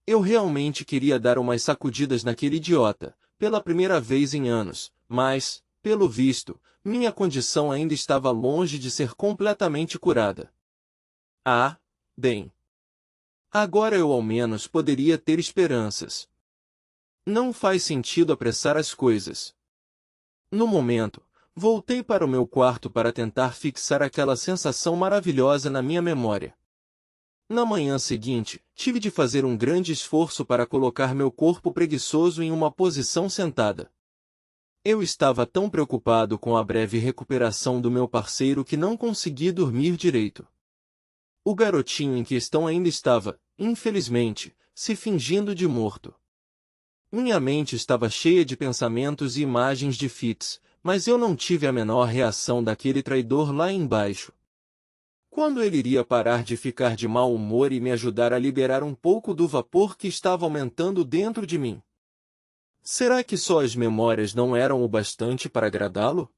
Eu realmente queria dar umas sacudidas naquele idiota, pela primeira vez em anos, mas, pelo visto, minha condição ainda estava longe de ser completamente curada. Ah, bem. Agora eu ao menos poderia ter esperanças. Não faz sentido apressar as coisas. No momento, voltei para o meu quarto para tentar fixar aquela sensação maravilhosa na minha memória. Na manhã seguinte, tive de fazer um grande esforço para colocar meu corpo preguiçoso em uma posição sentada. Eu estava tão preocupado com a breve recuperação do meu parceiro que não consegui dormir direito. O garotinho em questão ainda estava, infelizmente, se fingindo de morto. Minha mente estava cheia de pensamentos e imagens de Fitz, mas eu não tive a menor reação daquele traidor lá embaixo. Quando ele iria parar de ficar de mau humor e me ajudar a liberar um pouco do vapor que estava aumentando dentro de mim? Será que só as memórias não eram o bastante para agradá-lo?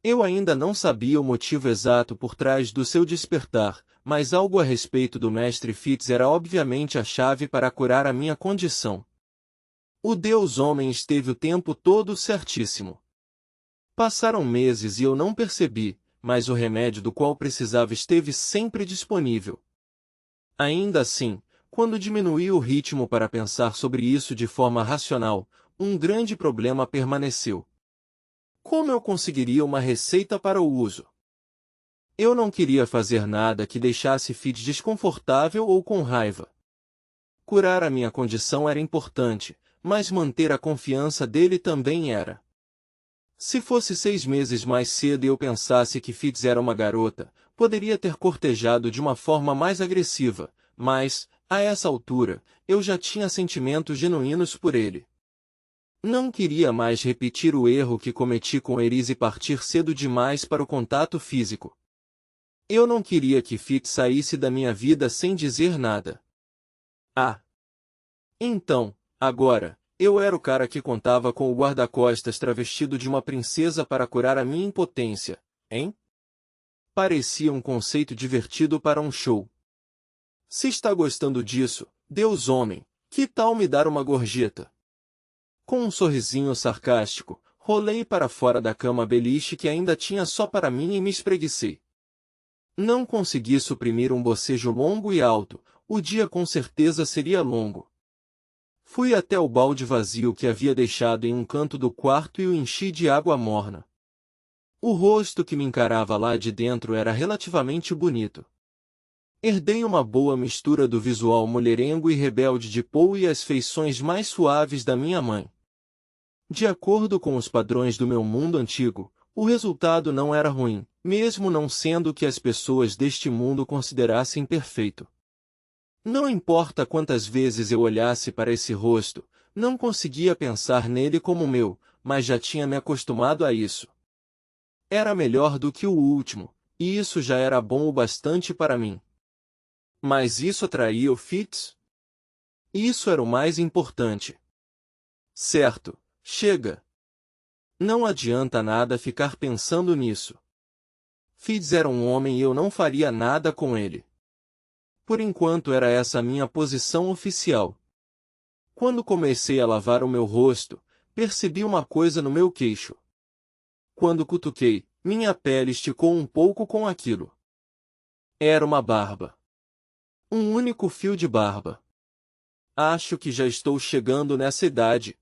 Eu ainda não sabia o motivo exato por trás do seu despertar, mas algo a respeito do mestre Fitz era obviamente a chave para curar a minha condição. O Deus Homem esteve o tempo todo certíssimo. Passaram meses e eu não percebi, mas o remédio do qual precisava esteve sempre disponível. Ainda assim, quando diminuí o ritmo para pensar sobre isso de forma racional, um grande problema permaneceu. Como eu conseguiria uma receita para o uso? Eu não queria fazer nada que deixasse Fitz desconfortável ou com raiva. Curar a minha condição era importante, mas manter a confiança dele também era. Se fosse 6 meses mais cedo e eu pensasse que Fitz era uma garota, poderia ter cortejado de uma forma mais agressiva, mas, a essa altura, eu já tinha sentimentos genuínos por ele. Não queria mais repetir o erro que cometi com Eris e partir cedo demais para o contato físico. Eu não queria que Fitz saísse da minha vida sem dizer nada. Ah! Então, agora, eu era o cara que contava com o guarda-costas travestido de uma princesa para curar a minha impotência, hein? Parecia um conceito divertido para um show. Se está gostando disso, Deus homem, que tal me dar uma gorjeta? Com um sorrisinho sarcástico, rolei para fora da cama beliche que ainda tinha só para mim e me espreguicei. Não consegui suprimir um bocejo longo e alto, o dia com certeza seria longo. Fui até o balde vazio que havia deixado em um canto do quarto e o enchi de água morna. O rosto que me encarava lá de dentro era relativamente bonito. Herdei uma boa mistura do visual mulherengo e rebelde de Poe e as feições mais suaves da minha mãe. De acordo com os padrões do meu mundo antigo, o resultado não era ruim, mesmo não sendo o que as pessoas deste mundo considerassem perfeito. Não importa quantas vezes eu olhasse para esse rosto, não conseguia pensar nele como meu, mas já tinha me acostumado a isso. Era melhor do que o último, e isso já era bom o bastante para mim. Mas isso atraía o Fitz? Isso era o mais importante. Certo, chega. Não adianta nada ficar pensando nisso. Fitz era um homem e eu não faria nada com ele. Por enquanto era essa a minha posição oficial. Quando comecei a lavar o meu rosto, percebi uma coisa no meu queixo. Quando cutuquei, minha pele esticou um pouco com aquilo. Era uma barba. Um único fio de barba. Acho que já estou chegando nessa idade.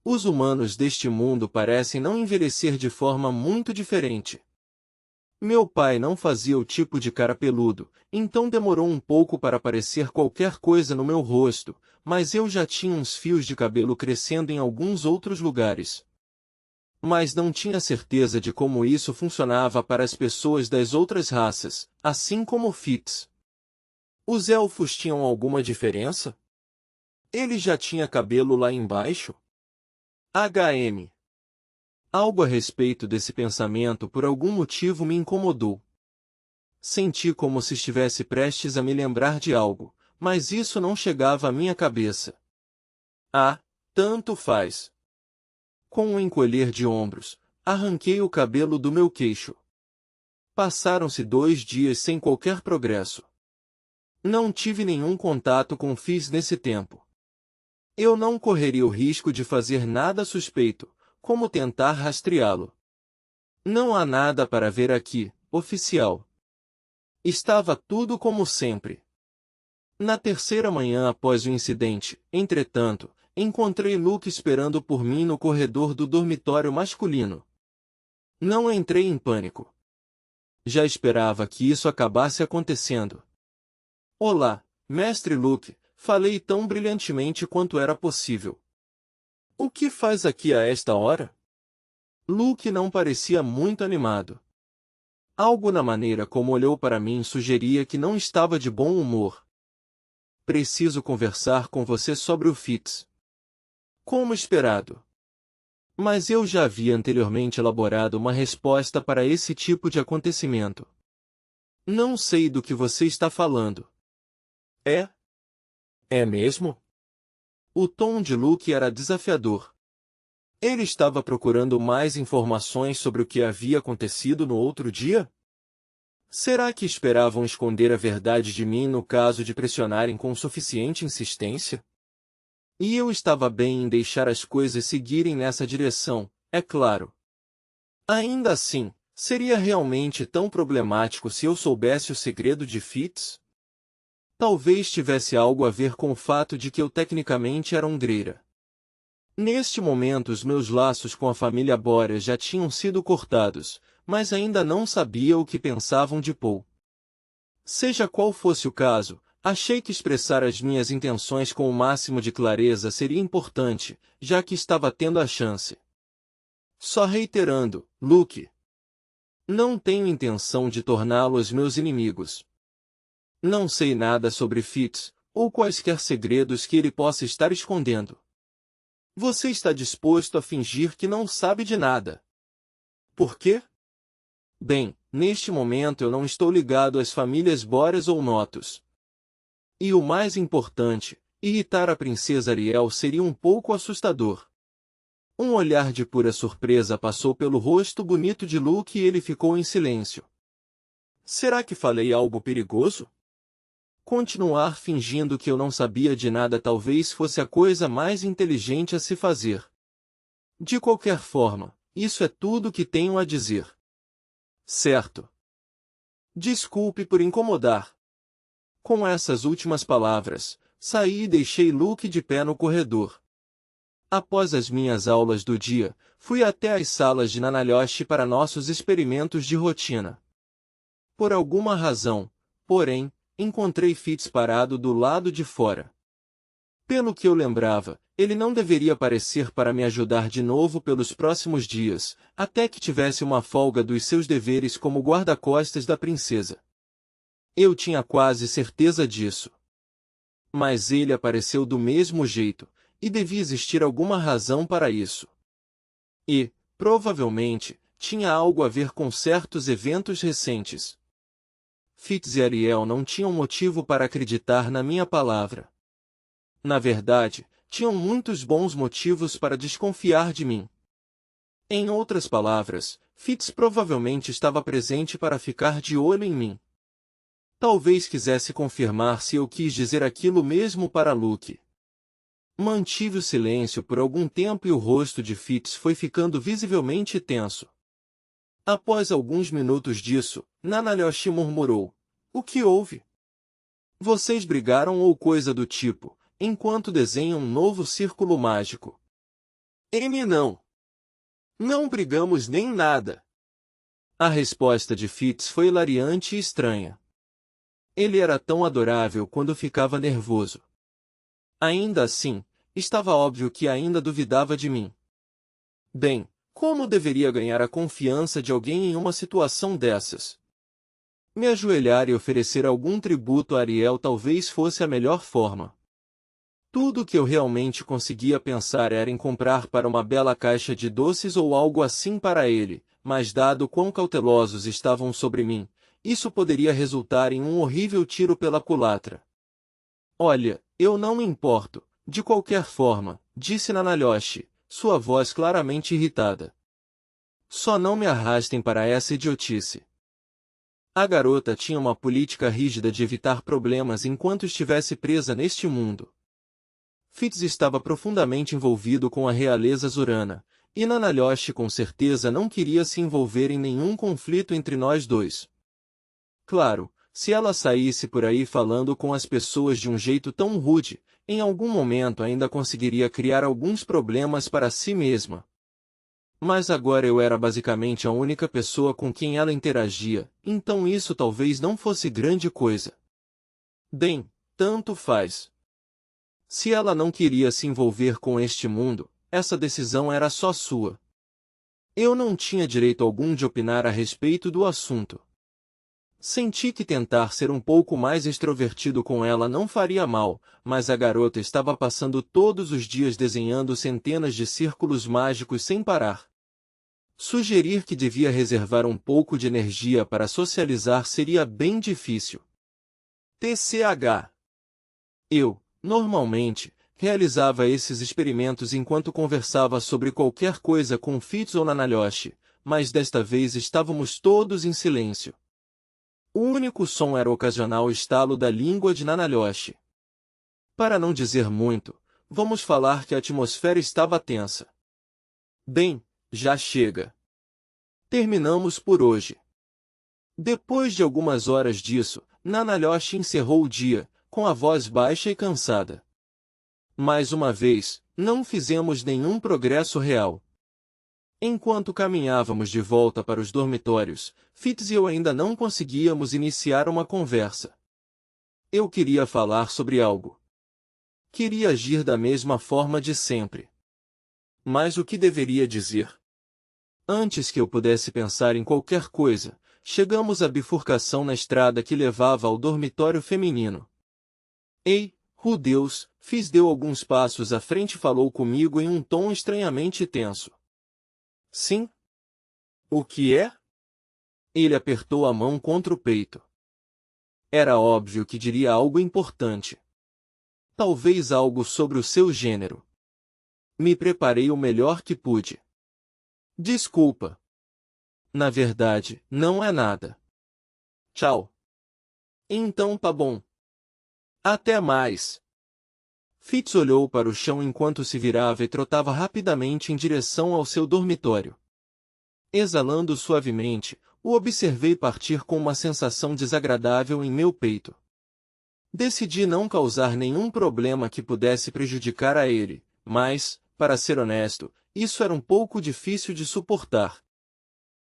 Os humanos deste mundo parecem não envelhecer de forma muito diferente. Meu pai não fazia o tipo de cara peludo, então demorou um pouco para aparecer qualquer coisa no meu rosto, mas eu já tinha uns fios de cabelo crescendo em alguns outros lugares. Mas não tinha certeza de como isso funcionava para as pessoas das outras raças, assim como Fitz. Os elfos tinham alguma diferença? Ele já tinha cabelo lá embaixo? HM. Algo a respeito desse pensamento por algum motivo me incomodou. Senti como se estivesse prestes a me lembrar de algo, mas isso não chegava à minha cabeça. Ah, tanto faz. Com um encolher de ombros, arranquei o cabelo do meu queixo. Passaram-se 2 dias sem qualquer progresso. Não tive nenhum contato com Fizz nesse tempo. Eu não correria o risco de fazer nada suspeito, como tentar rastreá-lo. Não há nada para ver aqui, oficial. Estava tudo como sempre. Na terceira manhã após o incidente, entretanto, encontrei Luke esperando por mim no corredor do dormitório masculino. Não entrei em pânico. Já esperava que isso acabasse acontecendo. Olá, mestre Luke, falei tão brilhantemente quanto era possível. O que faz aqui a esta hora? Luke não parecia muito animado. Algo na maneira como olhou para mim sugeria que não estava de bom humor. Preciso conversar com você sobre o Fitz. Como esperado. Mas eu já havia anteriormente elaborado uma resposta para esse tipo de acontecimento. Não sei do que você está falando. É? É mesmo? O tom de Luke era desafiador. Ele estava procurando mais informações sobre o que havia acontecido no outro dia? Será que esperavam esconder a verdade de mim no caso de pressionarem com suficiente insistência? E eu estava bem em deixar as coisas seguirem nessa direção, é claro. Ainda assim, seria realmente tão problemático se eu soubesse o segredo de Fitz? Talvez tivesse algo a ver com o fato de que eu tecnicamente era um Greira. Neste momento os meus laços com a família Boreas já tinham sido cortados, mas ainda não sabia o que pensavam de Paul. Seja qual fosse o caso, achei que expressar as minhas intenções com o máximo de clareza seria importante, já que estava tendo a chance. Só reiterando, Luke. Não tenho intenção de torná-los meus inimigos. Não sei nada sobre Fitz, ou quaisquer segredos que ele possa estar escondendo. Você está disposto a fingir que não sabe de nada. Por quê? Bem, neste momento eu não estou ligado às famílias Boreas ou Notus. E o mais importante, irritar a princesa Ariel seria um pouco assustador. Um olhar de pura surpresa passou pelo rosto bonito de Luke e ele ficou em silêncio. Será que falei algo perigoso? Continuar fingindo que eu não sabia de nada talvez fosse a coisa mais inteligente a se fazer. De qualquer forma, isso é tudo que tenho a dizer. Certo. Desculpe por incomodar. Com essas últimas palavras, saí e deixei Luke de pé no corredor. Após as minhas aulas do dia, fui até as salas de Nanalhosh para nossos experimentos de rotina. Por alguma razão, porém, encontrei Fitz parado do lado de fora. Pelo que eu lembrava, ele não deveria aparecer para me ajudar de novo pelos próximos dias, até que tivesse uma folga dos seus deveres como guarda-costas da princesa. Eu tinha quase certeza disso. Mas ele apareceu do mesmo jeito, e devia existir alguma razão para isso. E, provavelmente, tinha algo a ver com certos eventos recentes. Fitz e Ariel não tinham motivo para acreditar na minha palavra. Na verdade, tinham muitos bons motivos para desconfiar de mim. Em outras palavras, Fitz provavelmente estava presente para ficar de olho em mim. Talvez quisesse confirmar se eu quis dizer aquilo mesmo para Luke. Mantive o silêncio por algum tempo e o rosto de Fitz foi ficando visivelmente tenso. Após alguns minutos disso, Nanalyoshi murmurou: "O que houve? Vocês brigaram ou coisa do tipo, enquanto desenham um novo círculo mágico?" Não. Não brigamos nem nada." A resposta de Fitz foi hilariante e estranha. Ele era tão adorável quando ficava nervoso. Ainda assim, estava óbvio que ainda duvidava de mim. Bem, como deveria ganhar a confiança de alguém em uma situação dessas? Me ajoelhar e oferecer algum tributo a Ariel talvez fosse a melhor forma. Tudo o que eu realmente conseguia pensar era em comprar para uma bela caixa de doces ou algo assim para ele, mas dado quão cautelosos estavam sobre mim, isso poderia resultar em um horrível tiro pela culatra. "Olha, eu não me importo, de qualquer forma", disse Nanalyoshi, sua voz claramente irritada. "Só não me arrastem para essa idiotice." A garota tinha uma política rígida de evitar problemas enquanto estivesse presa neste mundo. Fitz estava profundamente envolvido com a realeza Zurana, e Nanalyoshi com certeza não queria se envolver em nenhum conflito entre nós dois. Claro, se ela saísse por aí falando com as pessoas de um jeito tão rude, em algum momento ainda conseguiria criar alguns problemas para si mesma. Mas agora eu era basicamente a única pessoa com quem ela interagia, então isso talvez não fosse grande coisa. Bem, tanto faz. Se ela não queria se envolver com este mundo, essa decisão era só sua. Eu não tinha direito algum de opinar a respeito do assunto. Senti que tentar ser um pouco mais extrovertido com ela não faria mal, mas a garota estava passando todos os dias desenhando centenas de círculos mágicos sem parar. Sugerir que devia reservar um pouco de energia para socializar seria bem difícil. TCH. Eu, normalmente, realizava esses experimentos enquanto conversava sobre qualquer coisa com Fitz ou Nanalyoshi, mas desta vez estávamos todos em silêncio. O único som era o ocasional estalo da língua de Nanalyoshi. Para não dizer muito, vamos falar que a atmosfera estava tensa. Bem, já chega. Terminamos por hoje. Depois de algumas horas disso, Nanalyoshi encerrou o dia, com a voz baixa e cansada. Mais uma vez, não fizemos nenhum progresso real. Enquanto caminhávamos de volta para os dormitórios, Fitz e eu ainda não conseguíamos iniciar uma conversa. Eu queria falar sobre algo. Queria agir da mesma forma de sempre. Mas o que deveria dizer? Antes que eu pudesse pensar em qualquer coisa, chegamos à bifurcação na estrada que levava ao dormitório feminino. "Ei, Deus!" Fitz deu alguns passos à frente e falou comigo em um tom estranhamente tenso. "Sim?" "O que é?" Ele apertou a mão contra o peito. Era óbvio que diria algo importante. Talvez algo sobre o seu gênero. Me preparei o melhor que pude. "Desculpa. Na verdade, não é nada. Tchau." "Então tá bom. Até mais." Fitz olhou para o chão enquanto se virava e trotava rapidamente em direção ao seu dormitório. Exalando suavemente, o observei partir com uma sensação desagradável em meu peito. Decidi não causar nenhum problema que pudesse prejudicar a ele, mas, para ser honesto, isso era um pouco difícil de suportar.